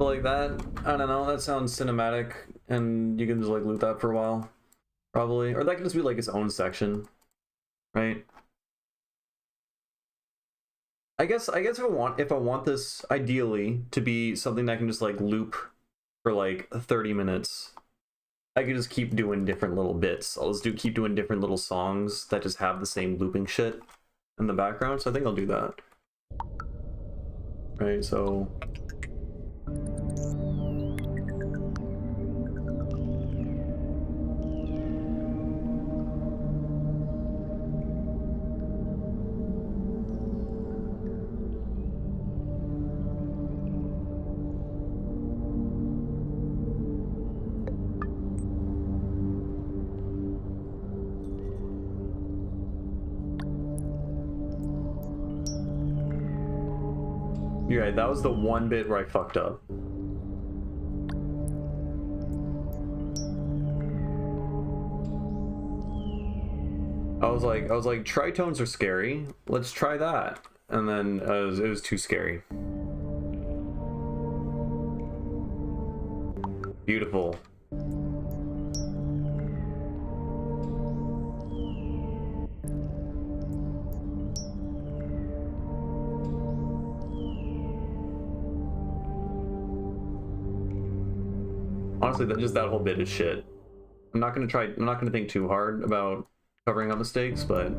But like that, I don't know, that sounds cinematic, and you can just like loop that for a while, probably. Or that could just be like its own section, right? I guess if I want this ideally to be something that I can just like loop for like 30 minutes, I could just keep doing different little bits. I'll just keep doing different little songs that just have the same looping shit in the background. So I think I'll do that. Right, so you're right, that was the one bit where I fucked up. I was like, tritones are scary. Let's try that. And then it was too scary. Beautiful. Honestly, that whole bit is shit. I'm not gonna think too hard about covering up mistakes, but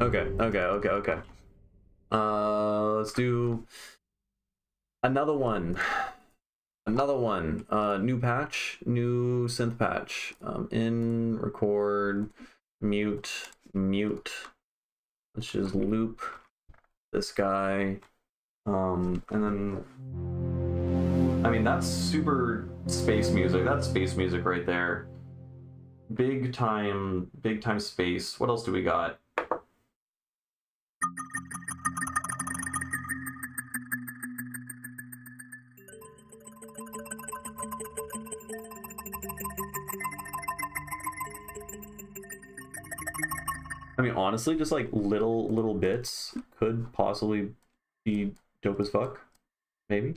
okay. Let's do another one. New patch, new synth patch. In, record, mute. Let's just loop this guy. And then, I mean, that's super space music. That's space music right there. Big time space. What else do we got? I mean, honestly, just like little bits could possibly be dope as fuck. Maybe.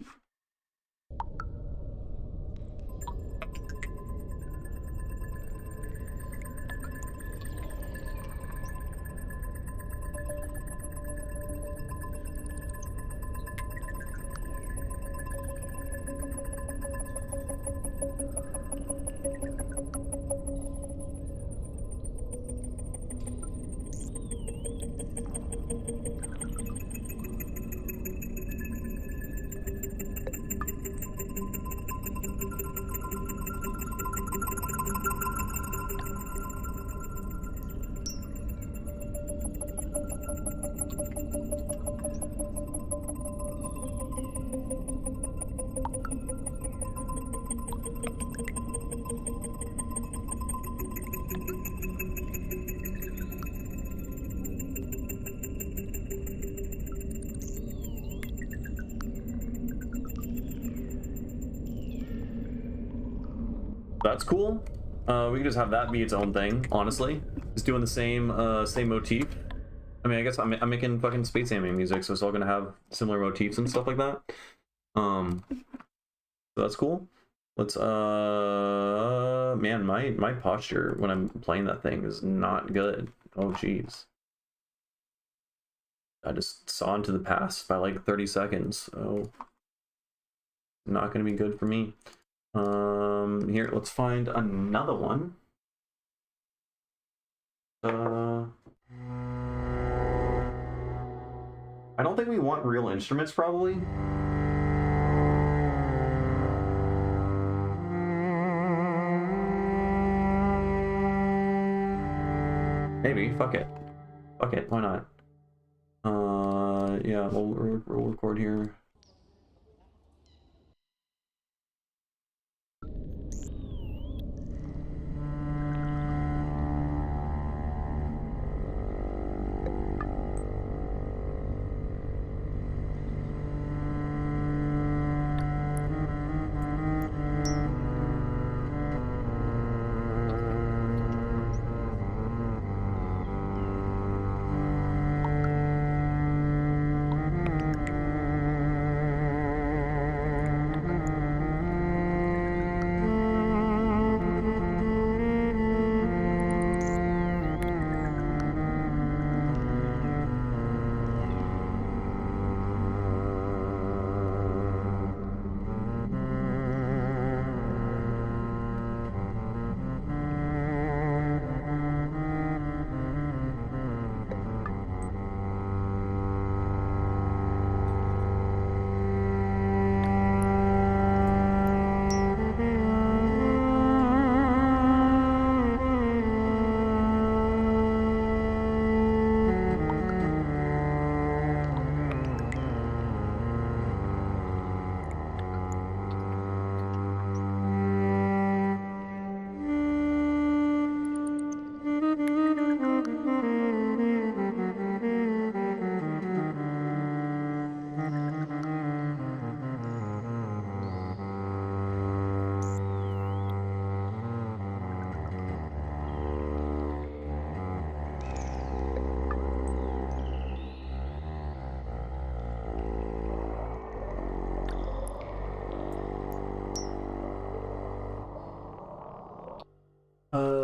That's cool. We can just have that be its own thing, honestly. Just doing the same motif. I mean, I guess I'm making fucking space ambient music, so it's all gonna have similar motifs and stuff like that. So that's cool. Let's man, my posture when I'm playing that thing is not good. Oh jeez. I just saw into the past by like 30 seconds, so not gonna be good for me. Here, let's find another one. I don't think we want real instruments, probably. Maybe, fuck it, why not? Yeah, we'll record here.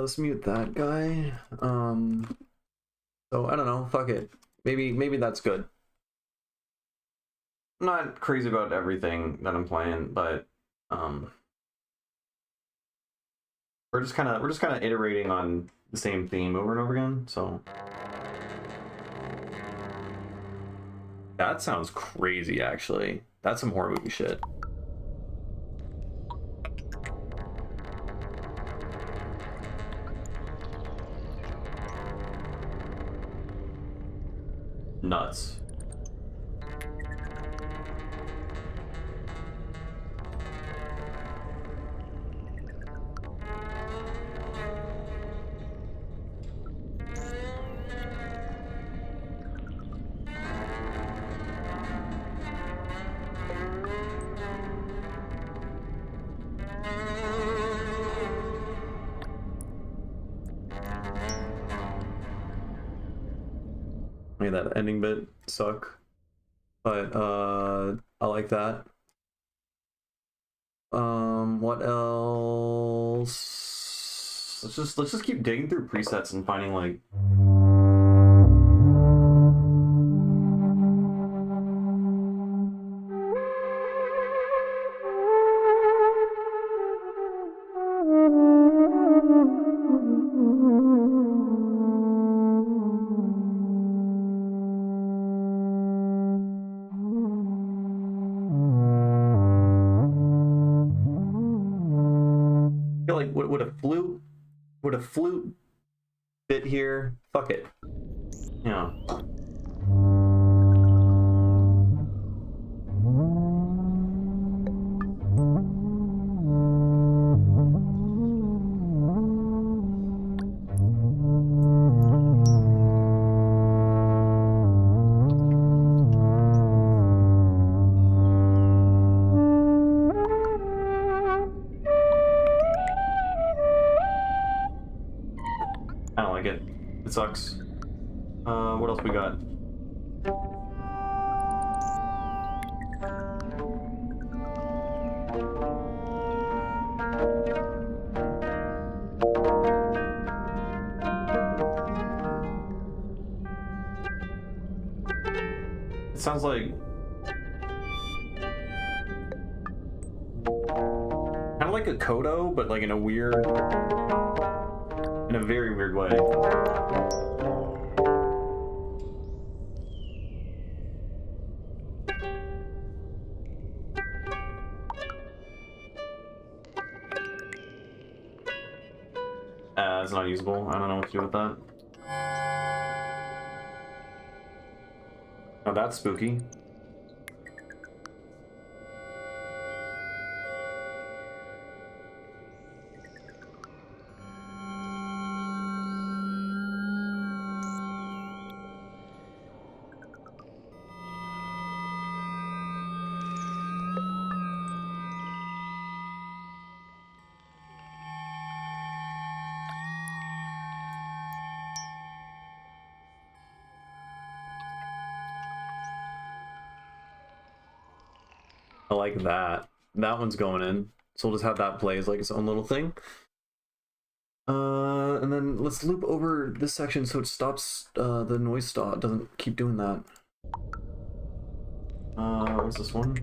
let's mute that guy. So I don't know, fuck it. Maybe that's good. I'm not crazy about everything that I'm playing, but we're just kind of iterating on the same theme over and over again. So that sounds crazy, actually. That's some horror movie shit. Nuts. Made that ending bit suck, but I like that. What else? Let's just keep digging through presets and finding like I feel like would a flute bit here? Fuck it. Yeah. I don't like it. It sucks. What else we got? It sounds like kind of like a Kodo, but like in a very weird way. It's not usable. I don't know what to do with that. Oh, that's spooky. I like that. That one's going in. So we'll just have that play as like its own little thing. And then let's loop over this section so it stops the noise stop. It doesn't keep doing that. What's this one?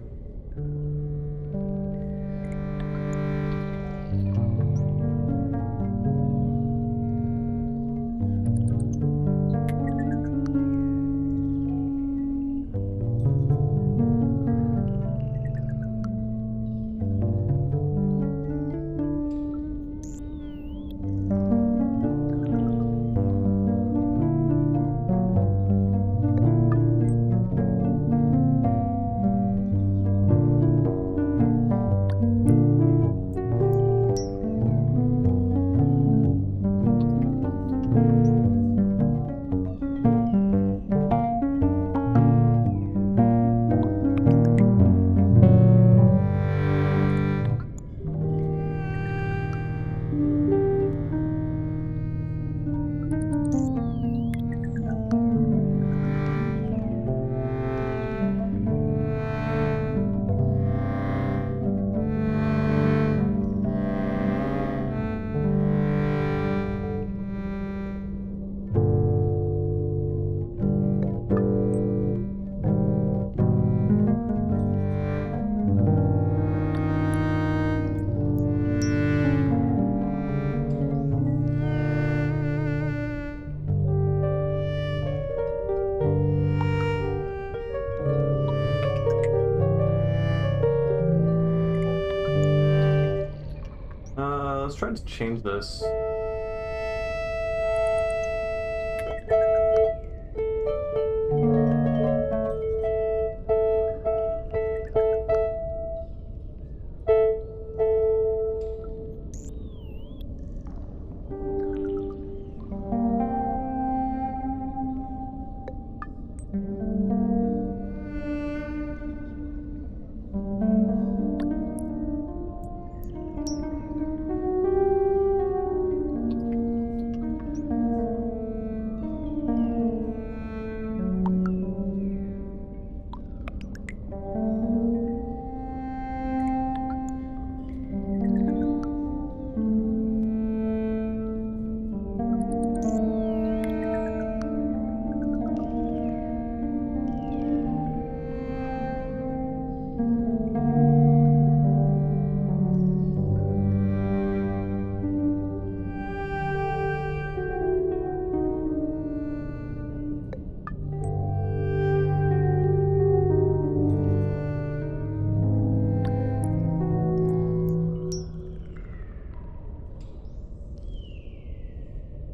change this.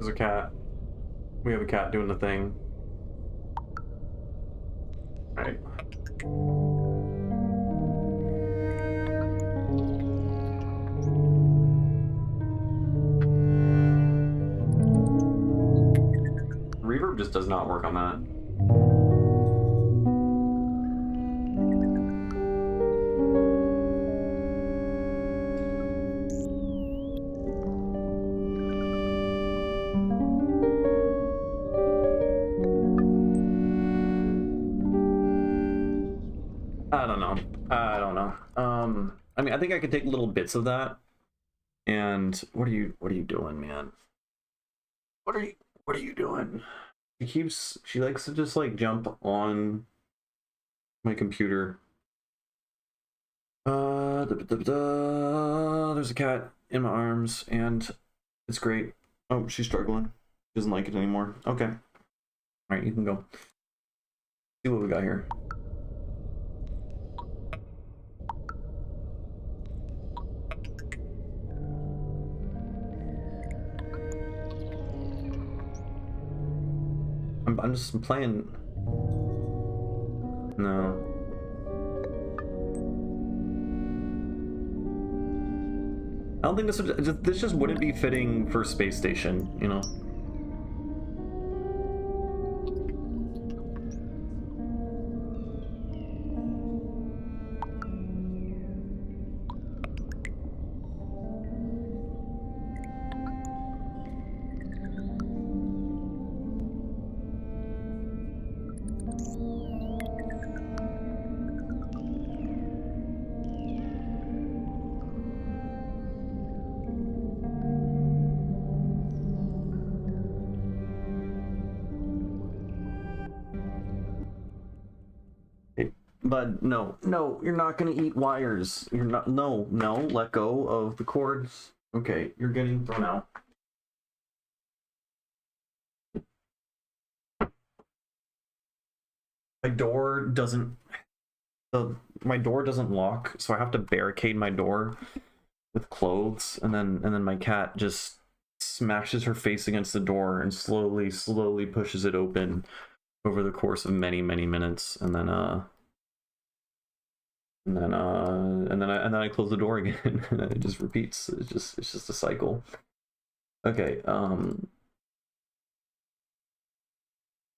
There's a cat. We have a cat doing the thing. Alright. Reverb just does not work on that. I don't know. I don't know. I mean, I think I could take little bits of that. And what are you doing, man? What are you doing? She likes to just like jump on my computer. There's a cat in my arms and it's great. Oh, she's struggling. She doesn't like it anymore. Okay. All right, you can go. See what we got here. I'm just playing. No. I don't think this just wouldn't be fitting for Space Station, you know. But no, you're not gonna eat wires. You're not. No, let go of the cords. Okay, you're getting thrown out. My door doesn't. My door doesn't lock, so I have to barricade my door with clothes, and then my cat just smashes her face against the door and slowly pushes it open over the course of many minutes, and then I close the door again, and then it just repeats. It's just a cycle. Okay,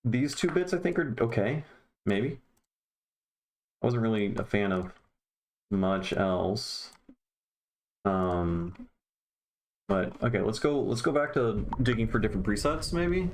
these two bits I think are okay, maybe. I wasn't really a fan of much else. But okay, let's go back to digging for different presets, maybe.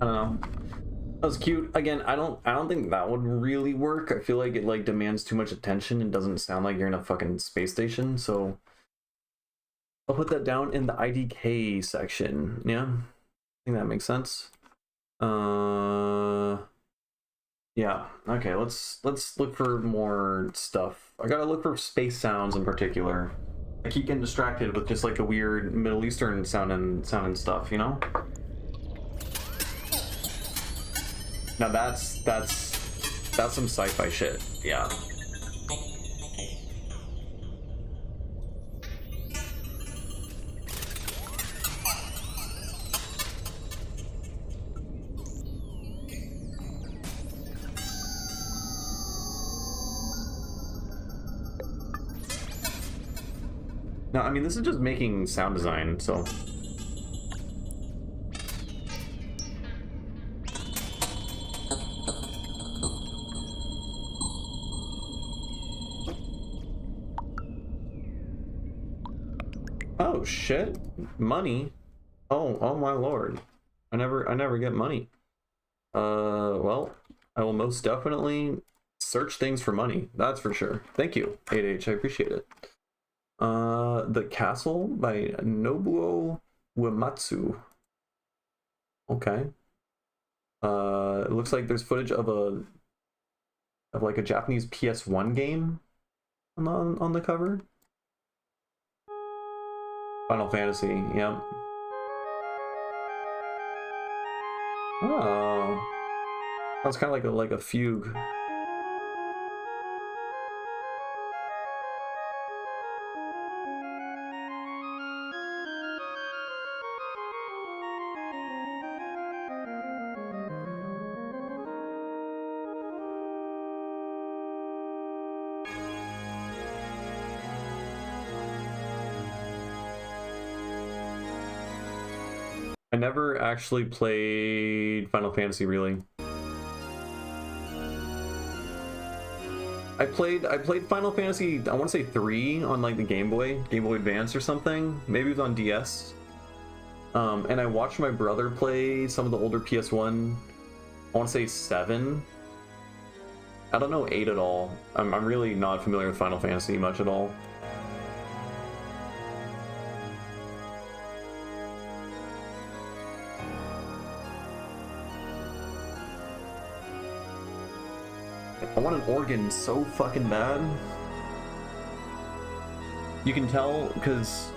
I don't know. That was cute. Again, I don't think that would really work. I feel like it like demands too much attention and doesn't sound like you're in a fucking space station. So I'll put that down in the IDK section. Yeah, I think that makes sense. Yeah. Okay. Let's look for more stuff. I gotta look for space sounds in particular. I keep getting distracted with just like the weird Middle Eastern sound and stuff, you know. Now that's some sci-fi shit. Yeah. No, I mean this is just making sound design, so oh shit, money. Oh my lord. I never get money. Well, I will most definitely search things for money. That's for sure. Thank you, 8H. I appreciate it. The Castle by Nobuo Uematsu. Okay. It looks like there's footage of like a Japanese PS1 game on the cover. Final Fantasy, yep. Oh, that's kind of like a fugue. I never actually played Final Fantasy, really. I played Final Fantasy, I want to say 3 on like the Game Boy Advance or something. Maybe it was on DS. And I watched my brother play some of the older PS1. I want to say 7. I don't know 8 at all. I'm really not familiar with Final Fantasy much at all. I want an organ so fucking bad. You can tell because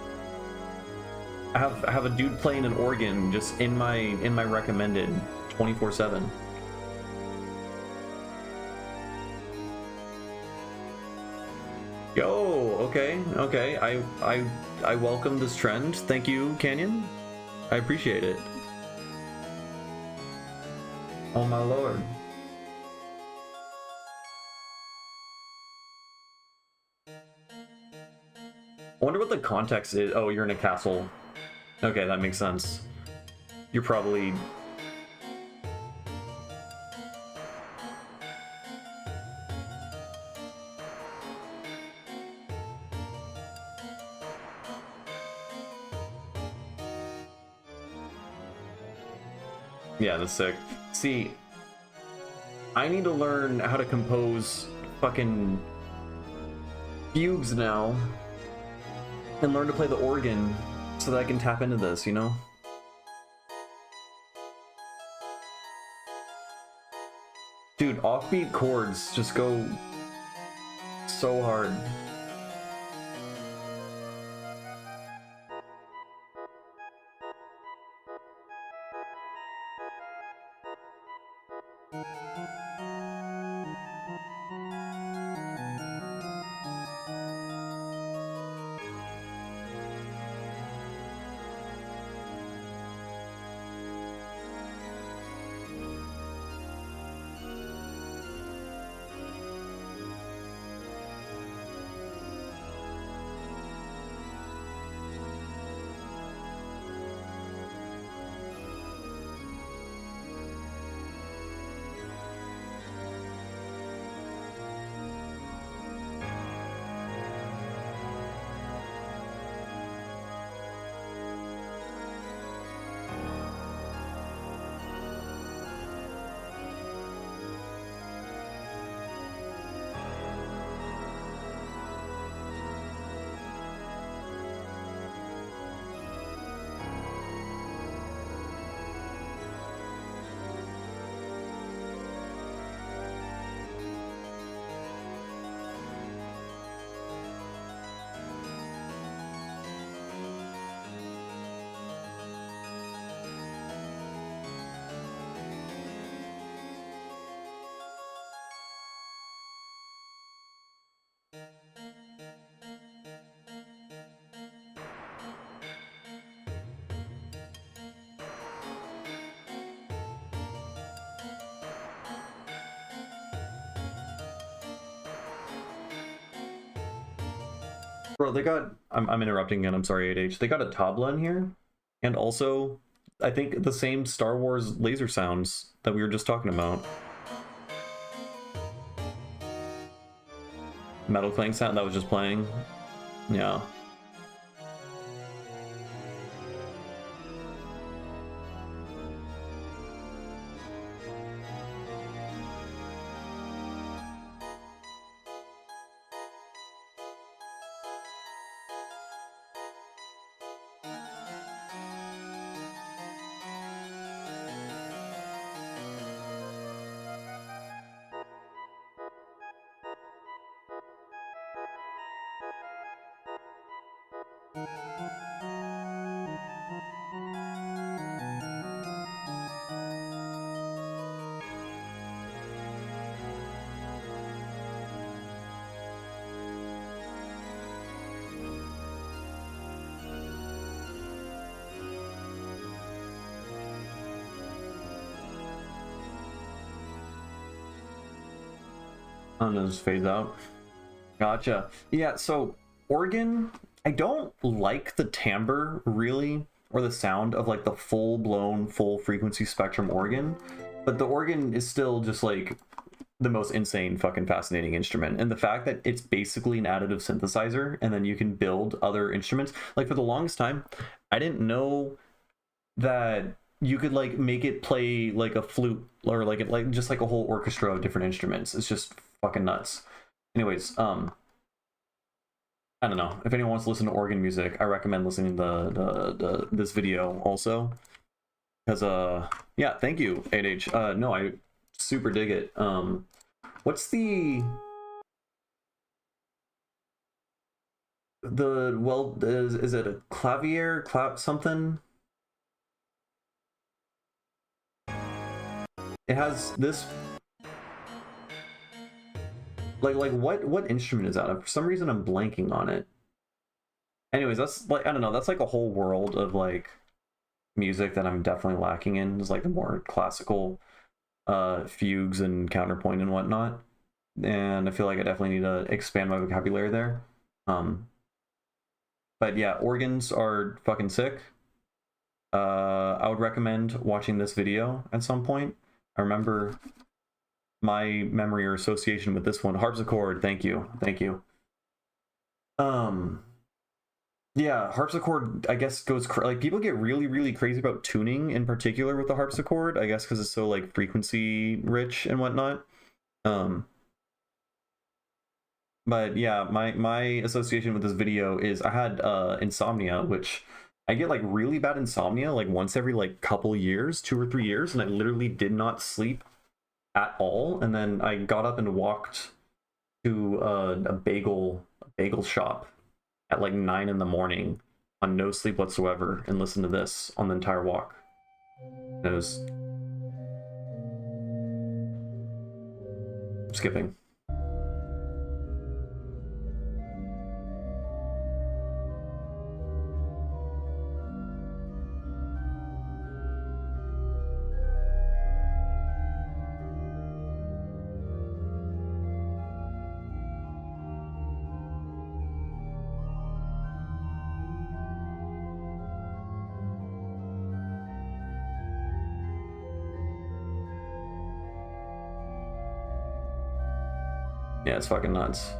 I have a dude playing an organ just in my recommended 24/7. Yo, okay. I welcome this trend. Thank you, Canyon. I appreciate it. Oh my lord. I wonder what the context is. Oh, you're in a castle. Okay, that makes sense. You're probably... Yeah, that's sick. See, I need to learn how to compose fucking fugues now and learn to play the organ so that I can tap into this, you know? Dude, offbeat chords just go so hard. Bro, they got... I'm interrupting again, I'm sorry, 8H. They got a tabla in here, and also, I think the same Star Wars laser sounds that we were just talking about. Metal clang sound that was just playing. Yeah. I'm gonna just phase out. Gotcha. Yeah, so organ, I don't like the timbre really, or the sound of like the full-blown, full frequency spectrum organ, but the organ is still just like the most insane fucking fascinating instrument. And the fact that it's basically an additive synthesizer and then you can build other instruments. Like for the longest time, I didn't know that you could like make it play like a flute or like just like a whole orchestra of different instruments. It's just fucking nuts. Anyways, I don't know. If anyone wants to listen to organ music, I recommend listening to this video also. Because yeah, thank you, 8H. No, I super dig it. What's the well, is it a clavier something? It has this like what instrument is that? For some reason I'm blanking on it. Anyways, that's like, I don't know, that's like a whole world of like music that I'm definitely lacking in. Is like the more classical fugues and counterpoint and whatnot. And I feel like I definitely need to expand my vocabulary there. But yeah, organs are fucking sick. I would recommend watching this video at some point. I remember my memory or association with this one. Harpsichord, thank you. Yeah, harpsichord, I guess, goes like people get really crazy about tuning in particular with the harpsichord, I guess because it's so like frequency rich and whatnot. But yeah, my association with this video is I had insomnia, which I get like really bad insomnia like once every like couple years, 2 or 3 years, and I literally did not sleep at all. And then I got up and walked to a bagel shop at like 9 in the morning on no sleep whatsoever and listened to this on the entire walk. It was skipping. Yeah, it's fucking nuts.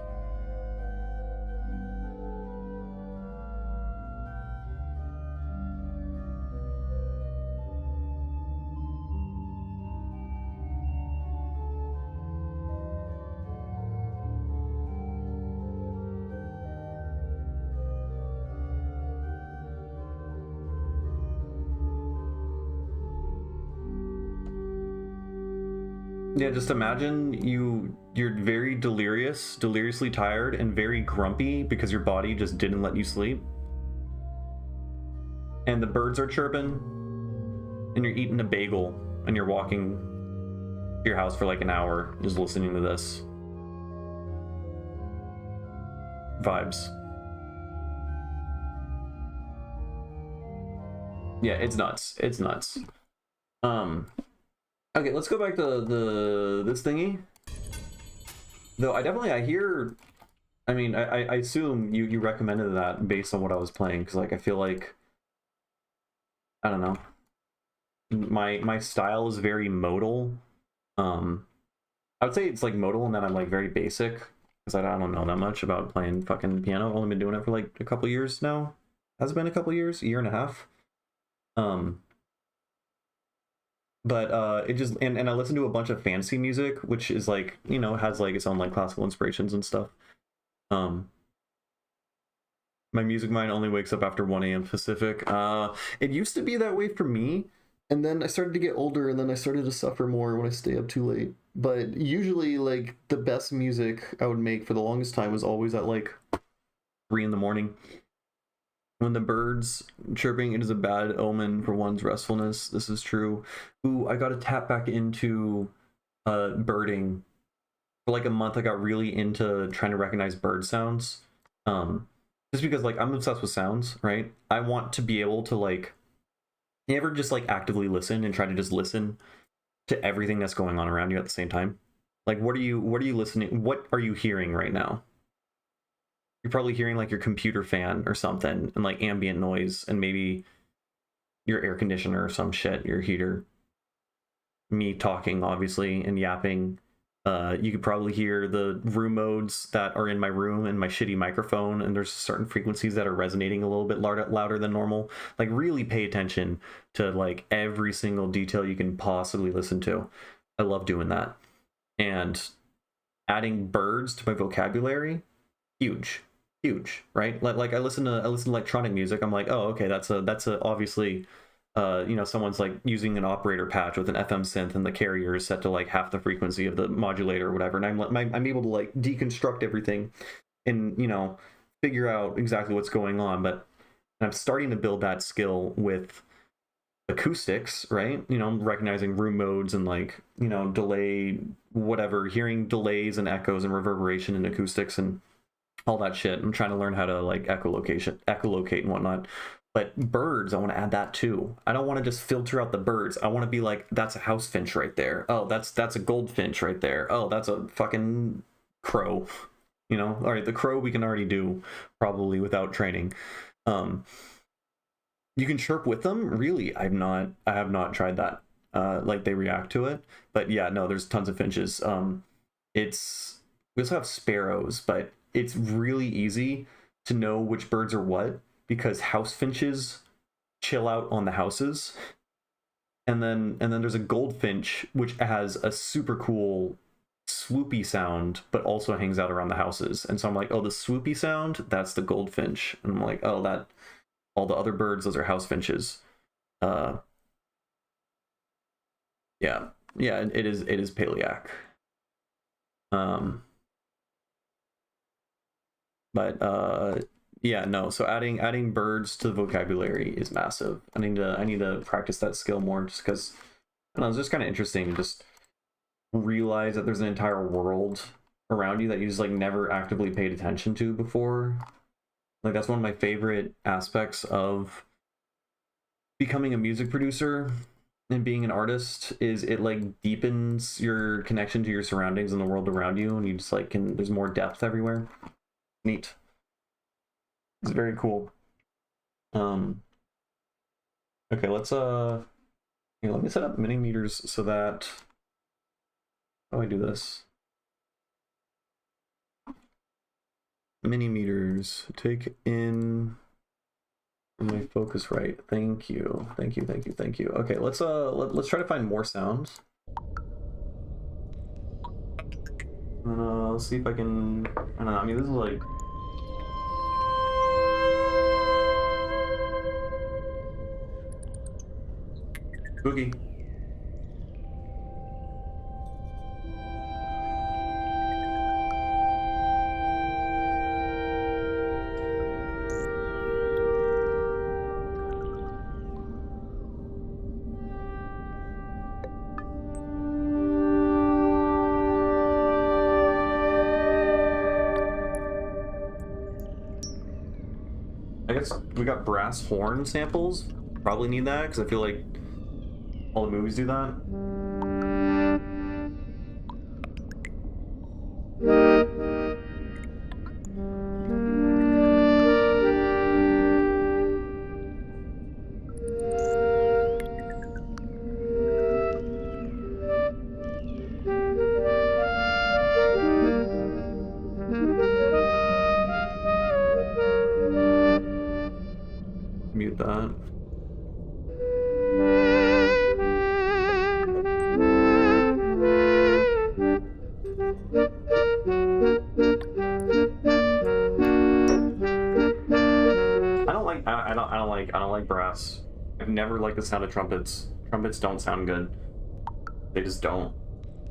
Yeah, just imagine you're very deliriously tired and very grumpy because your body just didn't let you sleep. And the birds are chirping and you're eating a bagel and you're walking to your house for like an hour just listening to this. Vibes. Yeah, it's nuts. It's nuts. Okay, let's go back to this thingy. Though I hear, I mean, I assume you recommended that based on what I was playing, because like I feel like, I don't know, my style is very modal. I would say it's like modal and then I'm like very basic, because I don't know that much about playing fucking piano. I've only been doing it for like a couple years now. Has it been a couple years? A year and a half? But it just and I listen to a bunch of fantasy music, which is like, you know, has like its own like classical inspirations and stuff. My music mind only wakes up after 1 a.m. Pacific. It used to be that way for me, and then I started to get older, and then I started to suffer more when I stay up too late. But usually, like, the best music I would make for the longest time was always at like 3 in the morning. When the birds chirping, it is a bad omen for one's restfulness. This is true. Ooh, I got to tap back into birding. For like a month, I got really into trying to recognize bird sounds. Just because like I'm obsessed with sounds, right? I want to be able to like, you ever just like actively listen and try to just listen to everything that's going on around you at the same time? Like, what are you listening? What are you hearing right now? You're probably hearing like your computer fan or something and like ambient noise and maybe your air conditioner or some shit, your heater. Me talking, obviously, and yapping. You could probably hear the room modes that are in my room and my shitty microphone, and there's certain frequencies that are resonating a little bit louder than normal. Like, really pay attention to like every single detail you can possibly listen to. I love doing that. And adding birds to my vocabulary, huge, right? Like I listen to electronic music. I'm like, oh, okay, that's a obviously you know, someone's like using an operator patch with an FM synth and the carrier is set to like half the frequency of the modulator or whatever, and I'm able to like deconstruct everything and, you know, figure out exactly what's going on. But I'm starting to build that skill with acoustics, right? You know, recognizing room modes and like, you know, delay, whatever, hearing delays and echoes and reverberation in acoustics and all that shit. I'm trying to learn how to like echolocate and whatnot. But birds, I want to add that too. I don't want to just filter out the birds. I want to be like, that's a house finch right there. Oh, that's a goldfinch right there. Oh, that's a fucking crow. You know, all right, the crow we can already do probably without training. You can chirp with them. Really, I have not tried that. Like they react to it. But yeah, no, there's tons of finches. It's we also have sparrows, but it's really easy to know which birds are what, because house finches chill out on the houses, and then there's a goldfinch which has a super cool swoopy sound but also hangs out around the houses. And so I'm like, oh, the swoopy sound, that's the goldfinch. And I'm like, oh, that all the other birds, those are house finches. Yeah, it is Paleac. But yeah, no, so adding birds to the vocabulary is massive. I need to practice that skill more, just because I don't know, it's just kind of interesting to just realize that there's an entire world around you that you just like never actively paid attention to before. Like, that's one of my favorite aspects of becoming a music producer and being an artist, is it like deepens your connection to your surroundings and the world around you, and you just like there's more depth everywhere. Neat. It's very cool. Okay, let's here, let me set up mini meters so that, how do I do this? Mini meters, take in my focus right. Thank you. Okay, let's try to find more sounds. Let's see if I can, I don't know, I mean, this is like Boogie. I guess we got brass horn samples. Probably need that because I feel like all the movies do that. Mute that. I don't like brass. I've never liked the sound of trumpets. Trumpets don't sound good. They just don't.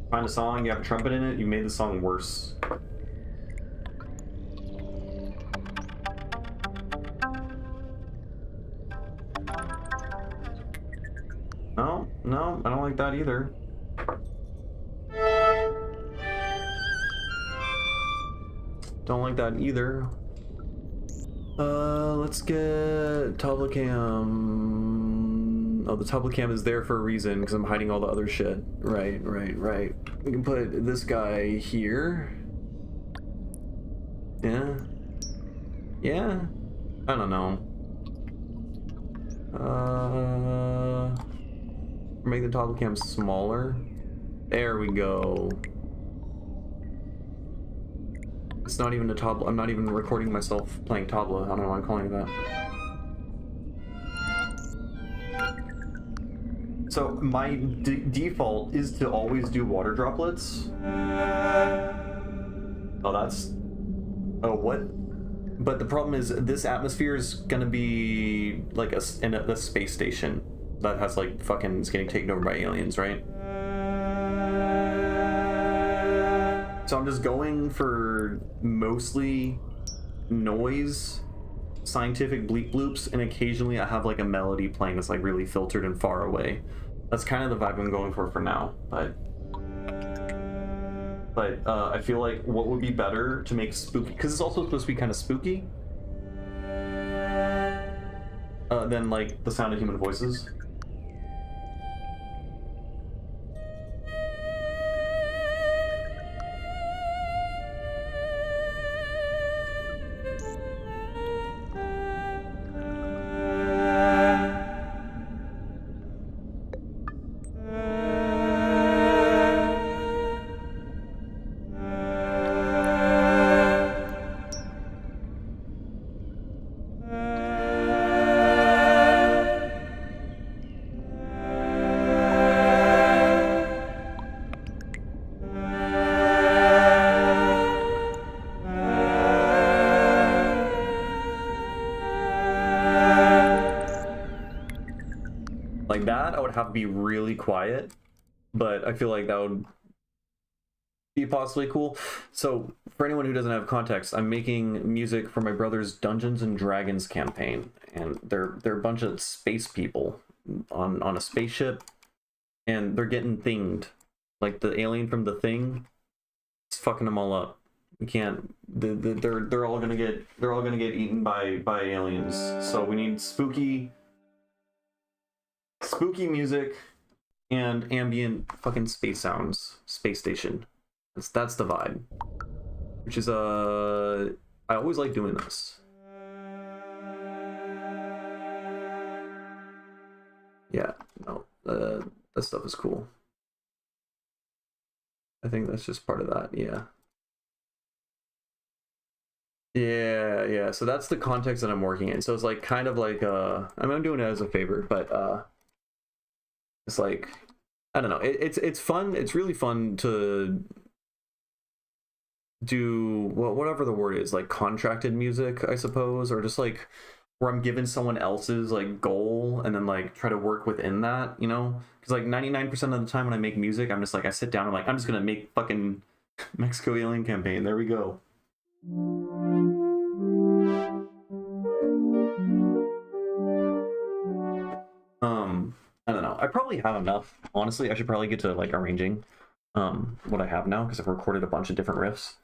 Find a song, you have a trumpet in it, you made the song worse. No, I don't like that either. Don't like that either. Let's get Tablecam. Oh, the Tablecam is there for a reason, because I'm hiding all the other shit. Right. We can put this guy here. Yeah. I don't know. Make the Tablecam smaller. There we go. It's not even a tabla. I'm not even recording myself playing tabla. I don't know why I'm calling it that. So my default is to always do water droplets. Oh, that's... Oh, what? But the problem is this atmosphere is gonna be like in a space station that has like fucking... It's getting taken over by aliens, right? So I'm just going for mostly noise, scientific bleep bloops, and occasionally I have like a melody playing that's like really filtered and far away. That's kind of the vibe I'm going for now, but I feel like what would be better to make spooky, because it's also supposed to be kind of spooky, than like the sound of human voices. Like that, I would have to be really quiet, but I feel like that would be possibly cool. So, for anyone who doesn't have context, I'm making music for my brother's Dungeons and Dragons campaign, and they're a bunch of space people on a spaceship, and they're getting thinged. Like the alien from The Thing, it's fucking them all up. You can't. They're all gonna get eaten by aliens. So we need spooky music and ambient fucking space sounds, space station. That's the vibe. Which is I always like doing this. Yeah, no, that stuff is cool. I think that's just part of that. Yeah. Yeah. So that's the context that I'm working in. So it's like kind of like I mean, I'm doing it as a favor, but it's like, I don't know. It's fun. It's really fun to do whatever the word is, like contracted music, I suppose, or just like where I'm given someone else's like goal and then like try to work within that, you know? Because like 99% of the time when I make music, I'm just like, I sit down and I'm like, I'm just gonna make fucking Mexico Alien Campaign. There we go. I don't know. I probably have enough. Honestly, I should probably get to like arranging what I have now, because I've recorded a bunch of different riffs.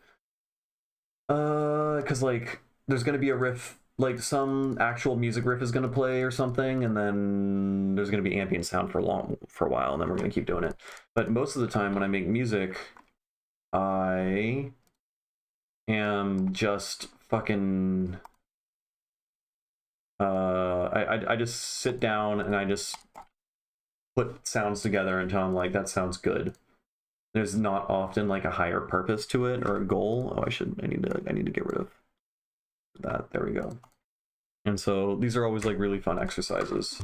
Because like there's gonna be a riff, like some actual music riff is gonna play or something, and then there's gonna be ambient sound for a while, and then we're gonna keep doing it. But most of the time when I make music, I am just fucking I just sit down and I just put sounds together until I'm like, that sounds good. There's not often like a higher purpose to it or a goal. Oh, I need to get rid of that. There we go. And so these are always like really fun exercises.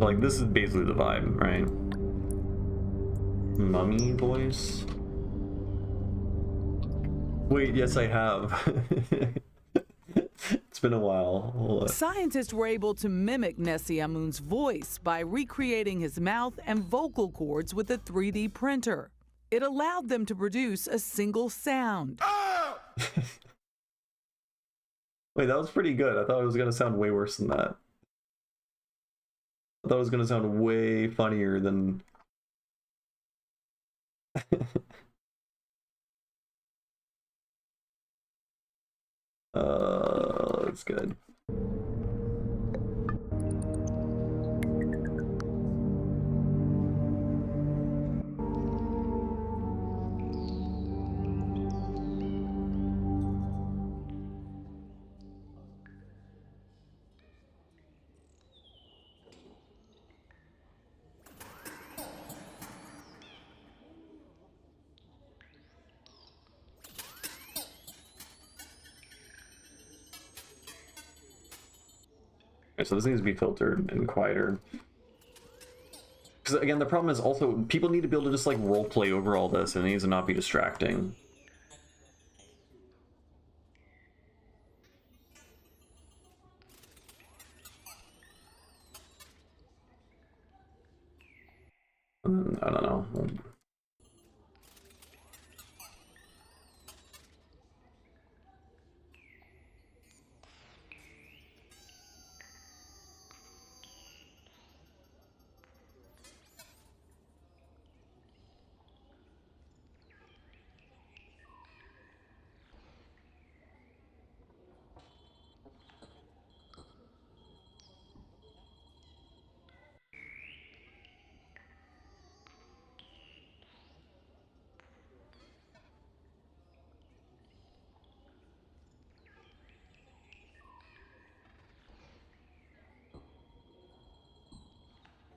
Like, this is basically the vibe, right? Mummy voice? Wait, yes I have. It's been a while. Hold on. Scientists were able to mimic Nessie Amun's voice by recreating his mouth and vocal cords with a 3D printer. It allowed them to produce a single sound. Wait, that was pretty good. I thought it was gonna sound way worse than that. I thought it was gonna sound way funnier than. That's good. Okay, so this needs to be filtered and quieter. Because again, the problem is also people need to be able to just like role play over all this, and it needs to not be distracting. I don't know.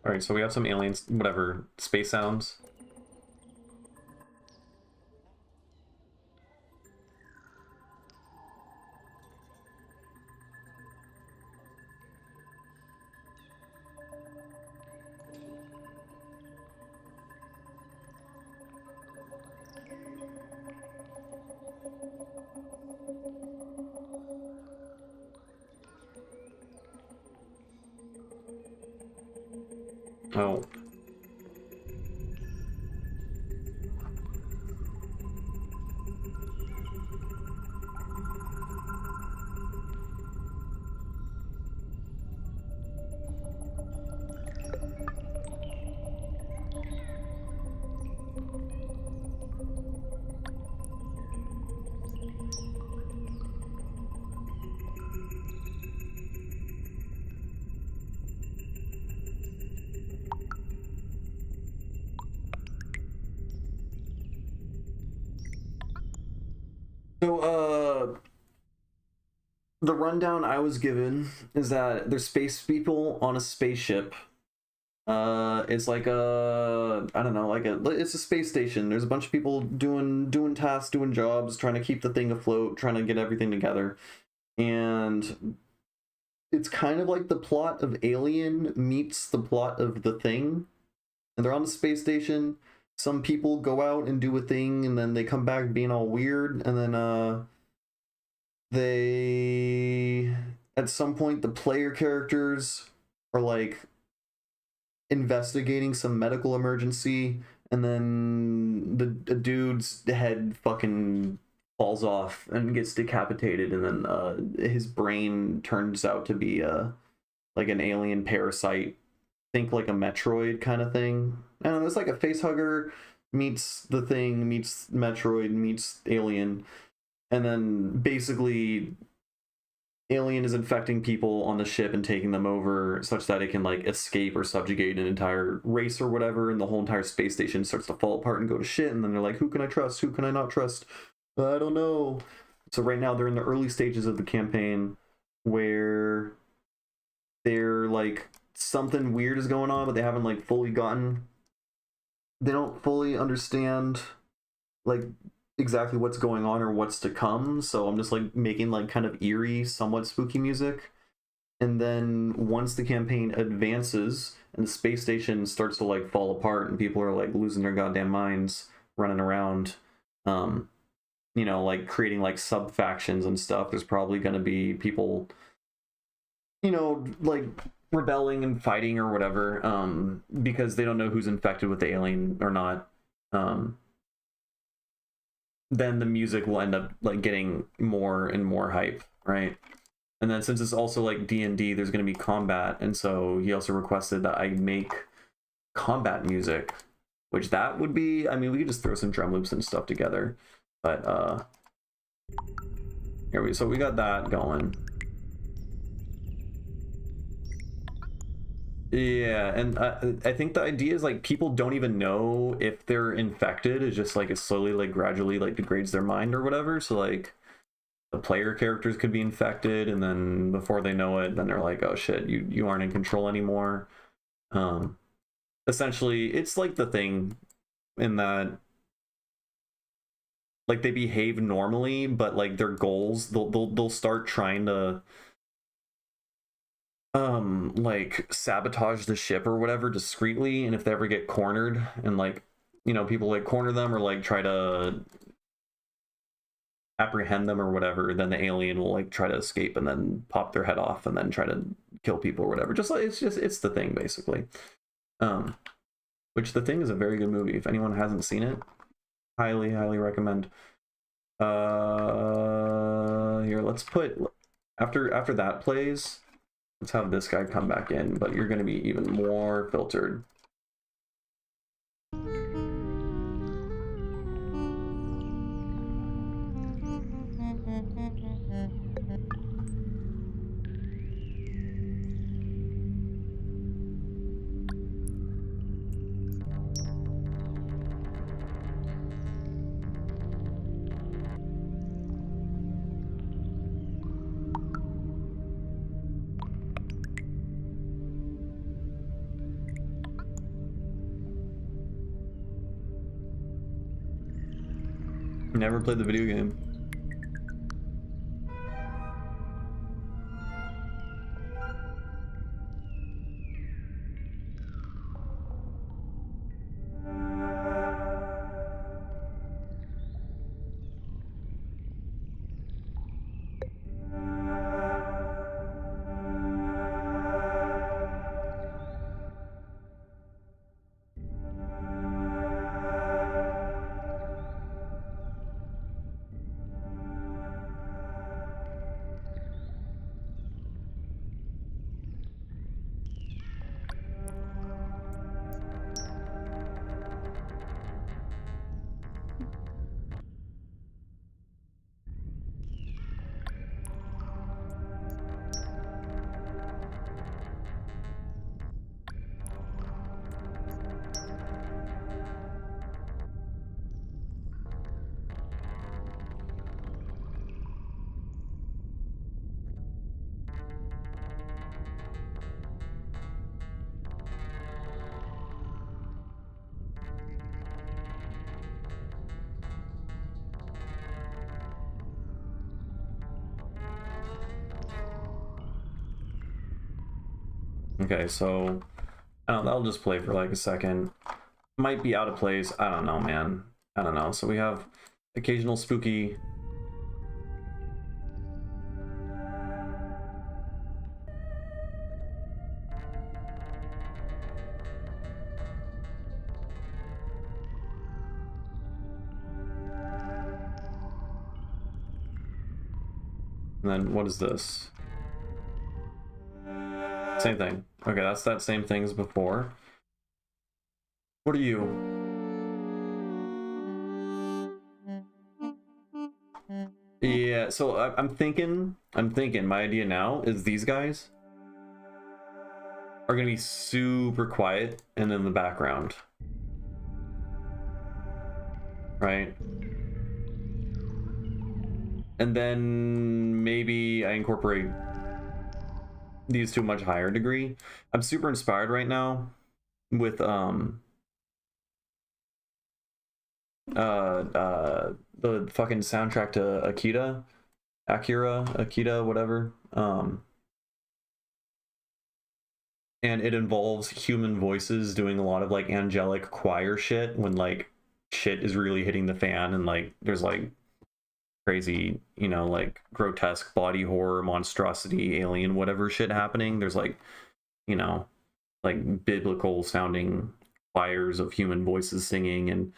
All right, so we have some aliens, whatever, space sounds. Oh. So, the rundown I was given is that there's space people on a spaceship. It's like I don't know, it's a space station. There's a bunch of people doing tasks, doing jobs, trying to keep the thing afloat, trying to get everything together. And it's kind of like the plot of Alien meets the plot of The Thing. And they're on the space station. Some people go out and do a thing, and then they come back being all weird, and then they at some point the player characters are like investigating some medical emergency, and then the dude's head fucking falls off and gets decapitated, and then his brain turns out to be like an alien parasite. Think like a Metroid kind of thing. I don't know, it's like a face hugger meets The Thing meets Metroid meets Alien, and then basically Alien is infecting people on the ship and taking them over such that it can like escape or subjugate an entire race or whatever, and the whole entire space station starts to fall apart and go to shit, and then they're like, who can I trust? Who can I not trust? I don't know. So right now they're in the early stages of the campaign where they're like something weird is going on, but they haven't like fully gotten, they don't fully understand like exactly what's going on or what's to come. So I'm just like making like kind of eerie, somewhat spooky music. And then once the campaign advances and the space station starts to like fall apart and people are like losing their goddamn minds running around, you know, like creating like sub factions and stuff, there's probably going to be people, you know, like rebelling and fighting or whatever, because they don't know who's infected with the alien or not. Then the music will end up like getting more and more hype, right? And then since it's also like D&D, there's going to be combat, and so he also requested that I make combat music, which that would be, I mean, we could just throw some drum loops and stuff together, but so we got that going. Yeah, and I think the idea is like people don't even know if they're infected. It's just like it slowly, like gradually, like degrades their mind or whatever. So like the player characters could be infected, and then before they know it, then they're like, oh shit, you aren't in control anymore. Essentially, it's like the thing in that like they behave normally, but like their goals, they'll start trying to like sabotage the ship or whatever discreetly, and if they ever get cornered and like, you know, people like corner them or like try to apprehend them or whatever, then the alien will like try to escape and then pop their head off and then try to kill people or whatever. Just like it's the thing basically. Which The Thing is a very good movie. If anyone hasn't seen it, highly recommend. Here, let's put after that plays, let's have this guy come back in, but you're going to be even more filtered. Never played the video game. Okay, so that'll just play for like a second. Might be out of place. I don't know, man. I don't know. So we have occasional spooky. And then what is this? Same thing. Okay, that's that same thing as before. What are you? Yeah, so I'm thinking my idea now is these guys are gonna be super quiet and in the background. Right? And then maybe I incorporate these to a much higher degree. I'm super inspired right now with the fucking soundtrack to Akira, whatever. And it involves human voices doing a lot of like angelic choir shit when like shit is really hitting the fan, and like there's like crazy, you know, like grotesque body horror, monstrosity, alien, whatever shit happening. There's like, you know, like biblical sounding choirs of human voices singing and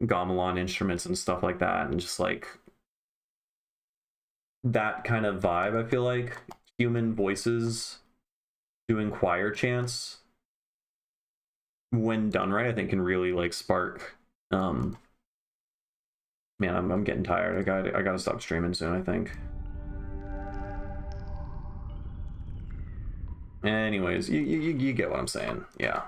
gamelan instruments and stuff like that, and just like that kind of vibe, I feel like human voices doing choir chants, when done right, I think can really like spark. Man, I'm getting tired. I gotta stop streaming soon, I think. Anyways, you get what I'm saying. Yeah.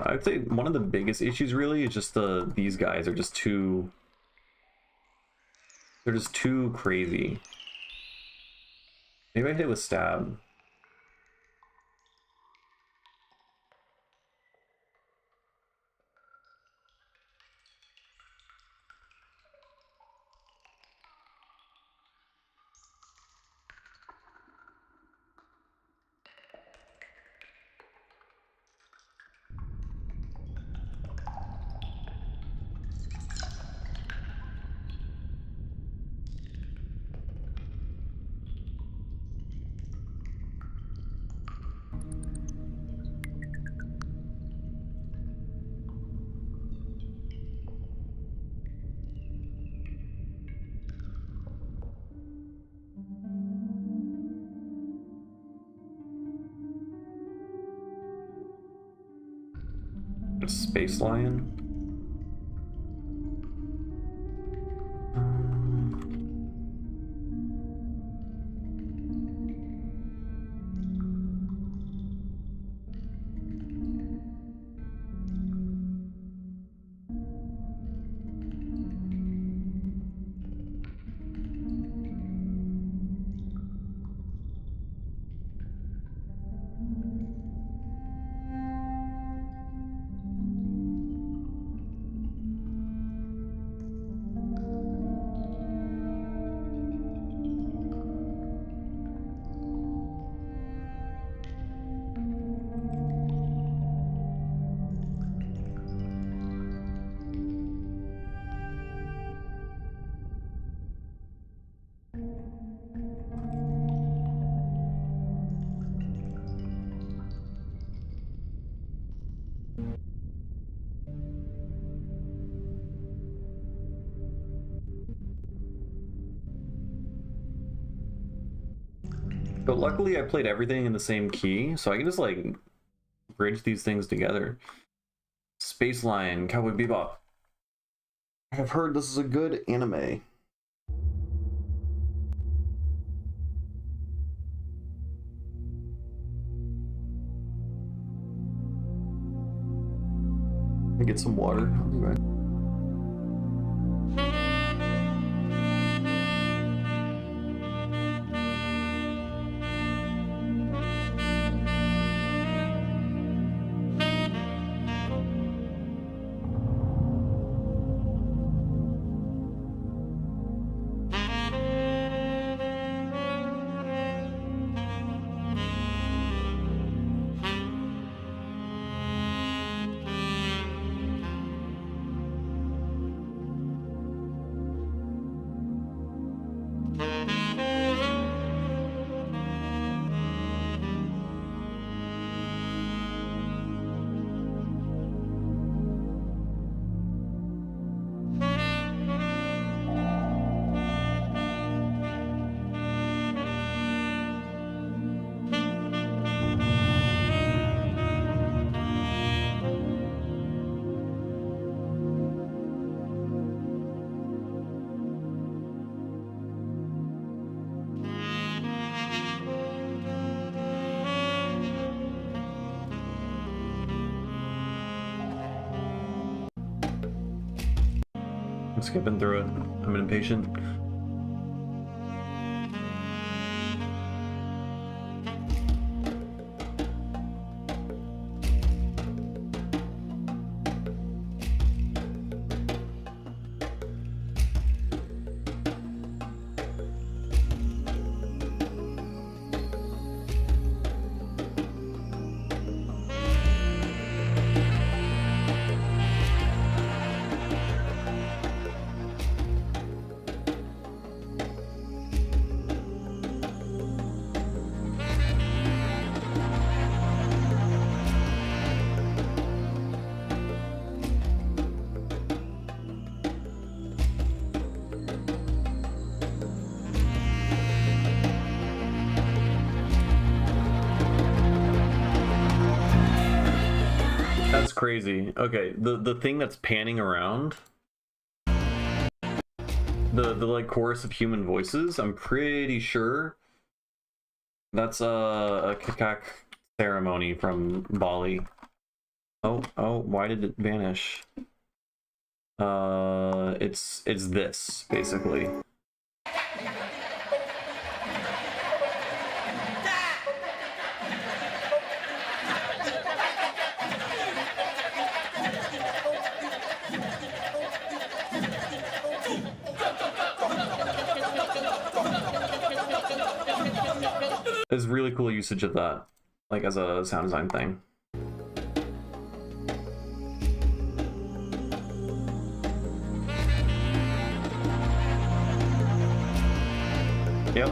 I'd say one of the biggest issues really is just these guys are just too, they're just too crazy. Maybe I hit with stab. Space Lion. But luckily I played everything in the same key, so I can just like bridge these things together. Space Lion, Cowboy Bebop. I've heard this is a good anime. Get some water. I'll be right. skipping through it. I'm impatient. That's crazy. Okay, the thing that's panning around, the like chorus of human voices, I'm pretty sure that's a kakak ceremony from Bali. Oh, why did it vanish? It's this basically. There's really cool usage of that, like as a sound design thing. Yep.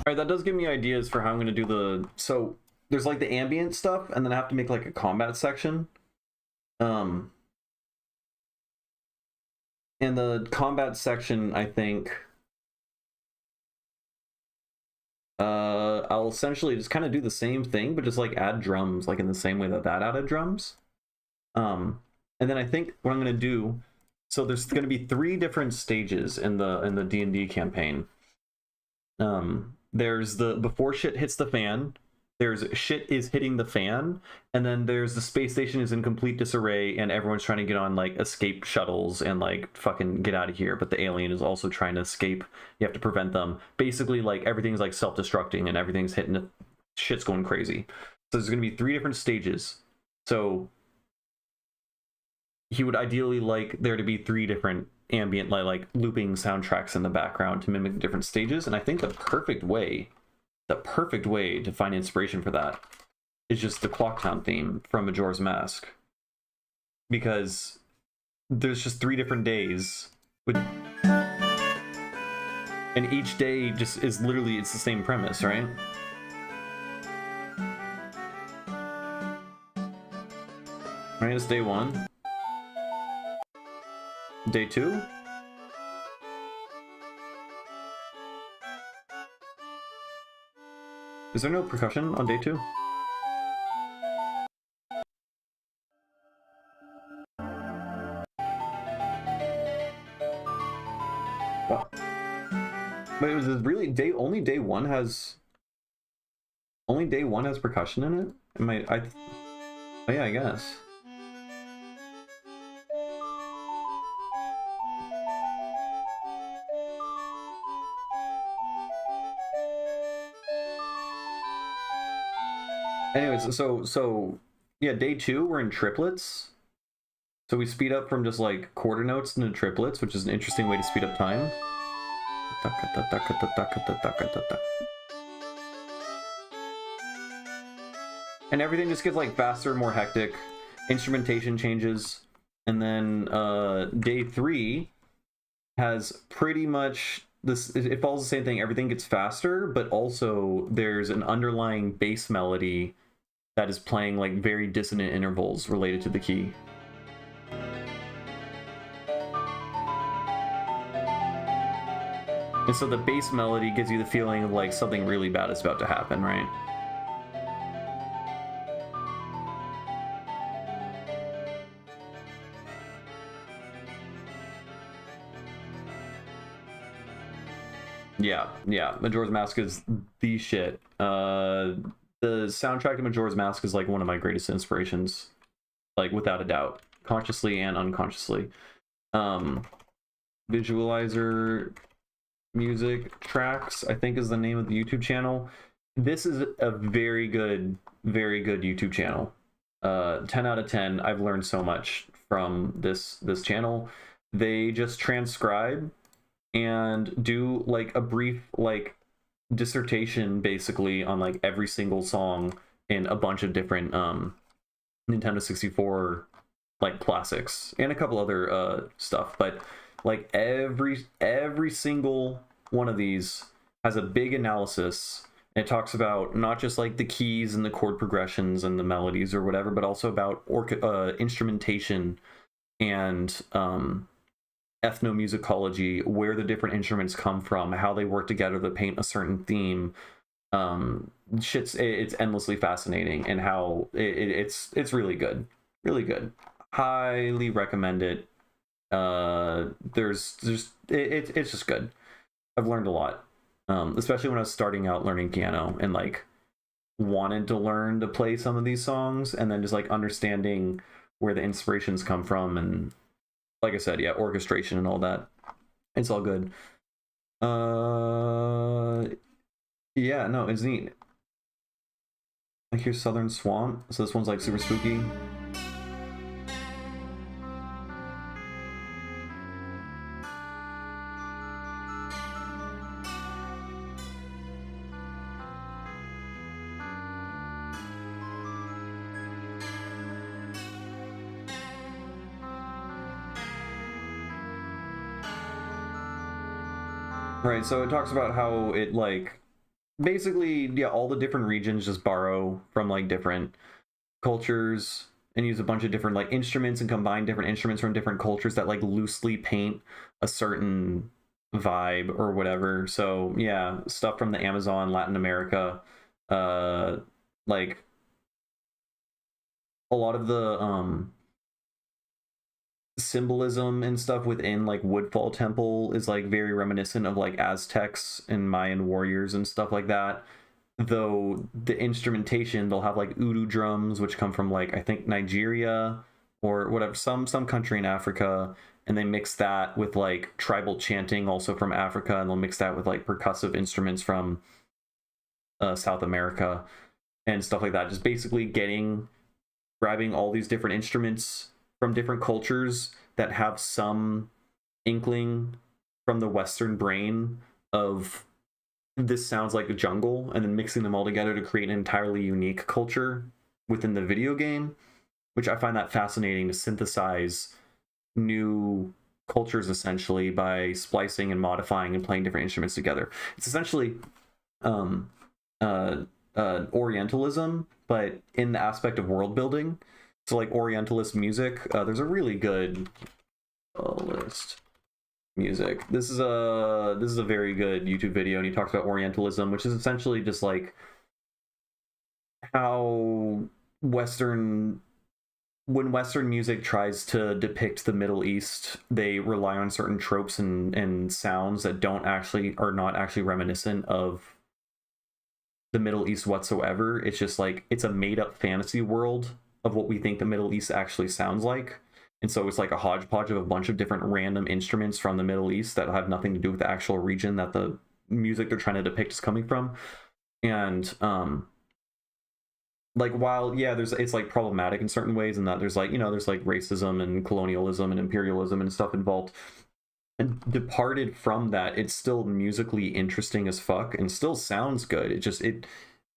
Alright, that does give me ideas for how I'm gonna do the... So, there's like the ambient stuff, and then I have to make like a combat section. And the combat section, I think... I'll essentially just kind of do the same thing, but just like add drums, like in the same way that added drums. And then I think what I'm gonna do... So there's gonna be 3 different stages in the D&D campaign. There's the before shit hits the fan, there's shit is hitting the fan, and then there's the space station is in complete disarray and everyone's trying to get on like escape shuttles and like fucking get out of here, but the alien is also trying to escape. You have to prevent them. Basically, like everything's like self-destructing and everything's hitting, shit's going crazy. So there's gonna be 3 different stages. So he would ideally like there to be 3 different ambient like looping soundtracks in the background to mimic different stages, and I think the perfect way to find inspiration for that is just the Clocktown theme from Majora's Mask, because there's just 3 different days with, and each day just is literally, it's the same premise, right? Right, it's day 1. Day 2? Is there no percussion on day 2? Wow. But it was really only day 1 has percussion in it? Oh yeah, I guess. Anyways, so yeah, day 2 we're in triplets. So we speed up from just like quarter notes into triplets, which is an interesting way to speed up time. And everything just gets like faster, more hectic. Instrumentation changes. And then day 3 has pretty much this, it follows the same thing. Everything gets faster, but also there's an underlying bass melody that is playing like very dissonant intervals related to the key. And so the bass melody gives you the feeling of like something really bad is about to happen, right? Yeah, Majora's Mask is the shit. The soundtrack to Majora's Mask is like one of my greatest inspirations, like without a doubt, consciously and unconsciously. Visualizer music tracks, I think, is the name of the YouTube channel. This is a very good YouTube channel. 10 out of 10. I've learned so much from this channel. They just transcribe and do like a brief like dissertation basically on like every single song in a bunch of different Nintendo 64 like classics and a couple other stuff, but like every single one of these has a big analysis. It talks about not just like the keys and the chord progressions and the melodies or whatever, but also about instrumentation and ethnomusicology, where the different instruments come from, how they work together to paint a certain theme. It's endlessly fascinating, and how it's really good, really good. Highly recommend it. It's just good. I've learned a lot, especially when I was starting out learning piano and like wanted to learn to play some of these songs, and then just like understanding where the inspirations come from, and like I said, yeah, orchestration and all that. It's all good. Yeah, no, it's neat. Like here's Southern Swamp. So this one's like super spooky. Right, so it talks about how it like basically, yeah, all the different regions just borrow from like different cultures and use a bunch of different like instruments and combine different instruments from different cultures that like loosely paint a certain vibe or whatever. So yeah, stuff from the Amazon, Latin America, like a lot of the symbolism and stuff within like Woodfall Temple is like very reminiscent of like Aztecs and Mayan warriors and stuff like that. Though the instrumentation, they'll have like udu drums, which come from like I think Nigeria or whatever, some country in Africa, and they mix that with like tribal chanting also from Africa, and they'll mix that with like percussive instruments from South America and stuff like that. Just basically grabbing all these different instruments from different cultures that have some inkling from the Western brain of this sounds like a jungle, and then mixing them all together to create an entirely unique culture within the video game, which I find that fascinating, to synthesize new cultures essentially by splicing and modifying and playing different instruments together. It's essentially Orientalism, but in the aspect of world building. So like Orientalist music, there's a really good list music. This is a very good YouTube video, and he talks about Orientalism, which is essentially just like how when Western music tries to depict the Middle East, they rely on certain tropes and sounds that are not actually reminiscent of the Middle East whatsoever. It's just like it's a made up fantasy world of what we think the Middle East actually sounds like. And so it's like a hodgepodge of a bunch of different random instruments from the Middle East that have nothing to do with the actual region that the music they're trying to depict is coming from. And like while it's like problematic in certain ways, and that there's like there's like racism and colonialism and imperialism and stuff involved, and departed from that, it's still musically interesting as fuck and still sounds good.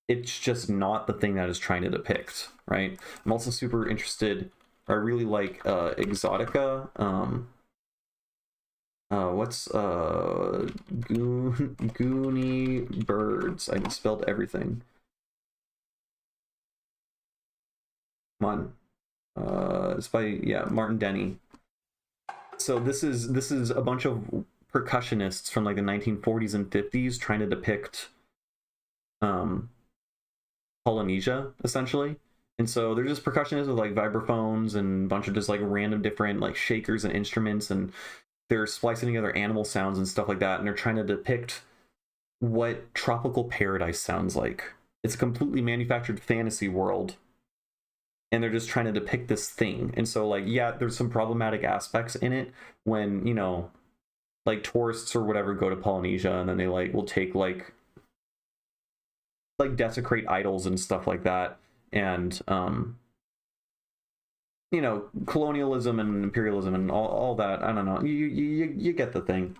It's just not the thing that is trying to depict, right? I'm also super interested. I really like Exotica. What's Goonie Birds? I spelled everything. Come on. It's by Martin Denny. So this is a bunch of percussionists from like the 1940s and 50s trying to depict Polynesia, essentially. And so they're just percussionists with like vibraphones and a bunch of just like random different like shakers and instruments, and they're splicing together animal sounds and stuff like that, and they're trying to depict what tropical paradise sounds like. It's a completely manufactured fantasy world, and they're just trying to depict this thing. And so, like, yeah, there's some problematic aspects in it when, you know, like tourists or whatever go to Polynesia, and then they like will take like desecrate idols and stuff like that, and you know, colonialism and imperialism and all that. I don't know, you get the thing.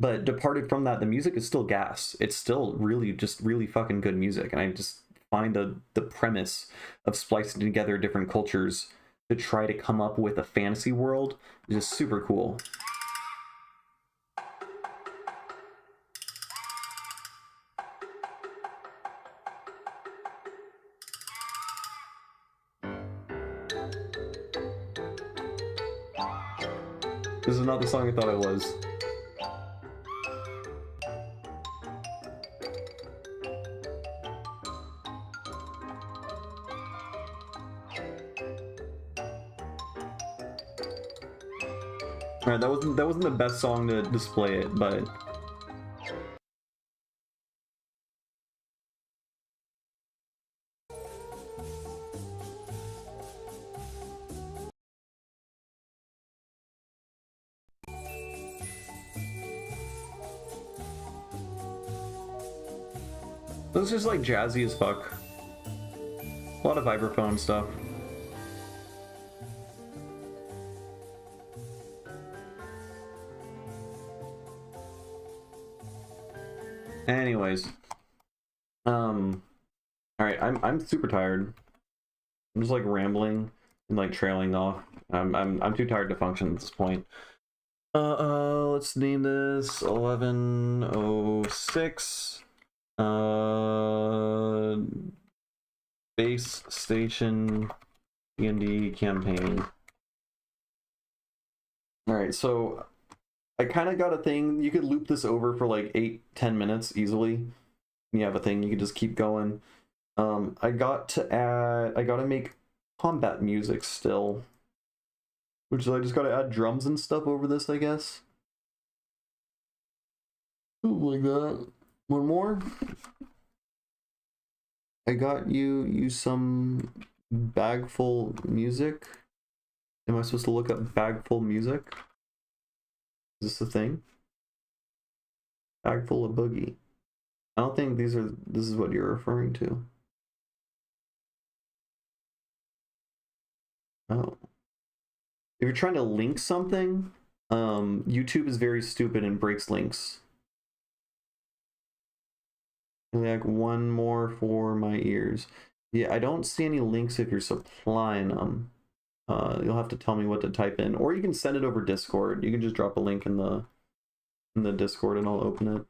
But departed from that, the music is still gas. It's still really just really fucking good music, and I just find the premise of splicing together different cultures to try to come up with a fantasy world is just super cool. This is not the song I thought it was. Alright, that wasn't the best song to display it, but this is just like jazzy as fuck. A lot of vibraphone stuff. Anyways, all right, I'm super tired. I'm just like rambling and like trailing off. I'm too tired to function at this point. Let's name this 1106. Base station D&D campaign. All right, so I kind of got a thing. You could loop this over for like 8-10 minutes easily. You have a thing, you can just keep going. I got to make combat music still, which is I just got to add drums and stuff over this, I guess. Something like that. One more. I got you some bagful music. Am I supposed to look up bagful music? Is this a thing? Bagful of boogie. I don't think this is what you're referring to. Oh. If you're trying to link something, YouTube is very stupid and breaks links. Like one more for my ears. Yeah, I don't see any links if you're supplying them. You'll have to tell me what to type in, or you can send it over Discord. You can just drop a link in the Discord and I'll open it.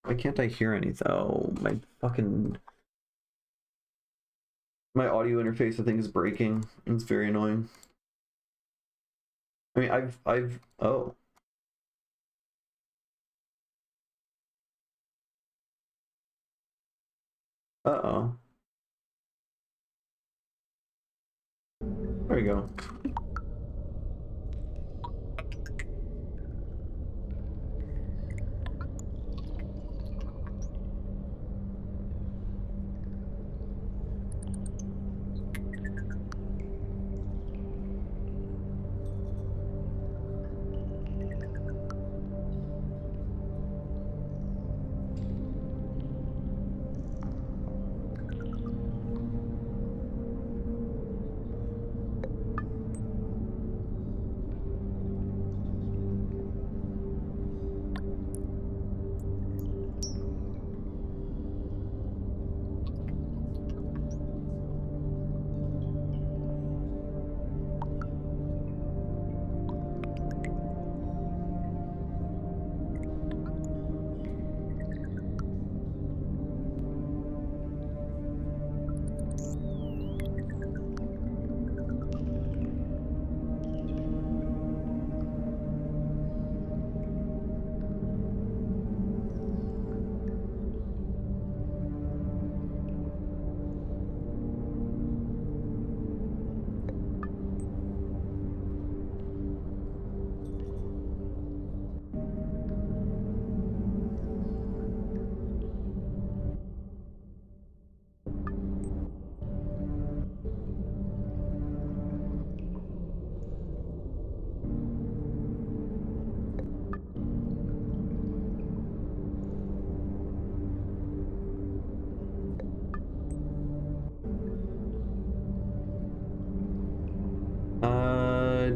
Why can't I hear anything? Oh, my audio interface I think is breaking. It's very annoying. I mean, oh. Uh-oh. There we go.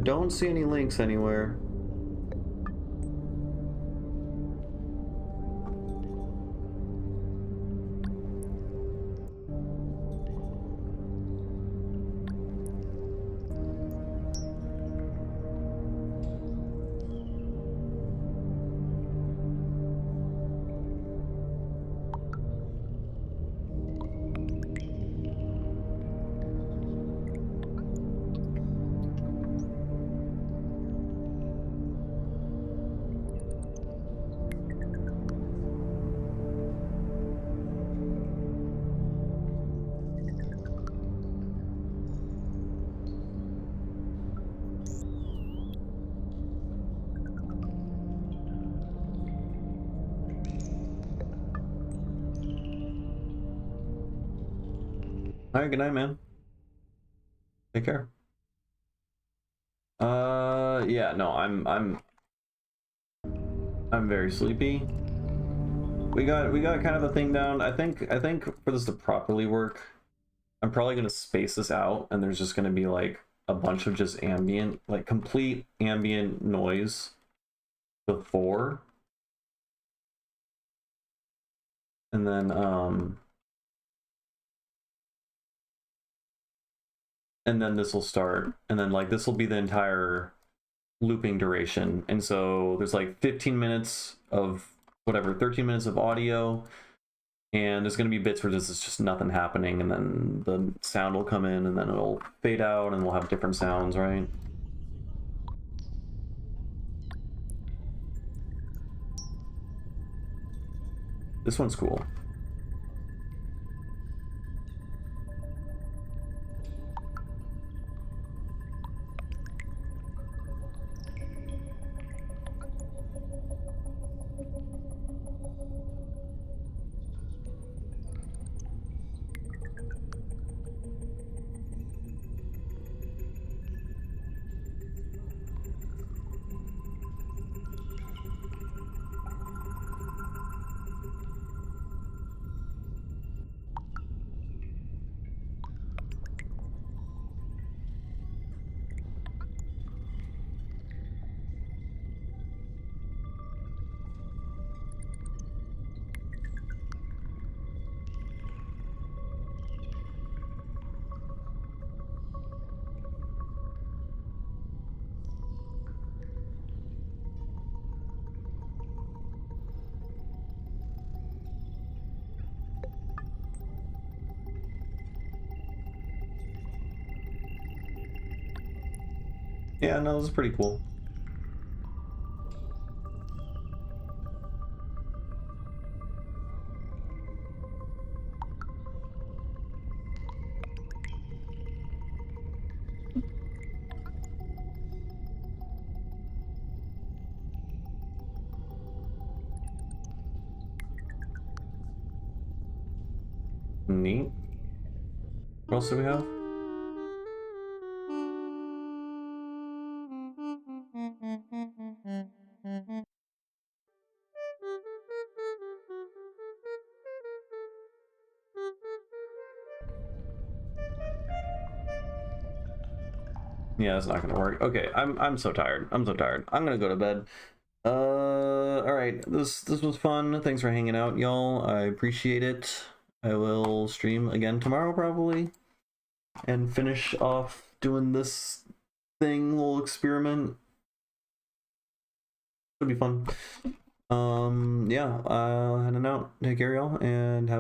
don't see any links anywhere. All right, good night, man. Take care. Yeah, no, I'm very sleepy. We got kind of a thing down. I think for this to properly work, I'm probably gonna space this out, and there's just gonna be like a bunch of just ambient, like complete ambient noise before, and then this will start, and then like this will be the entire looping duration. And so there's like 15 minutes of whatever, 13 minutes of audio, and there's going to be bits where there's just nothing happening, and then the sound will come in, and then it'll fade out, and we'll have different sounds, right? This one's cool. Yeah, no, this is pretty cool. Neat. What else do we have? Yeah, that's not gonna work. Okay, I'm so tired. I'm so tired. I'm gonna go to bed. All right. This was fun. Thanks for hanging out, y'all. I appreciate it. I will stream again tomorrow probably, and finish off doing this little experiment. It'll be fun. Yeah. Heading out. Take care, y'all, and have.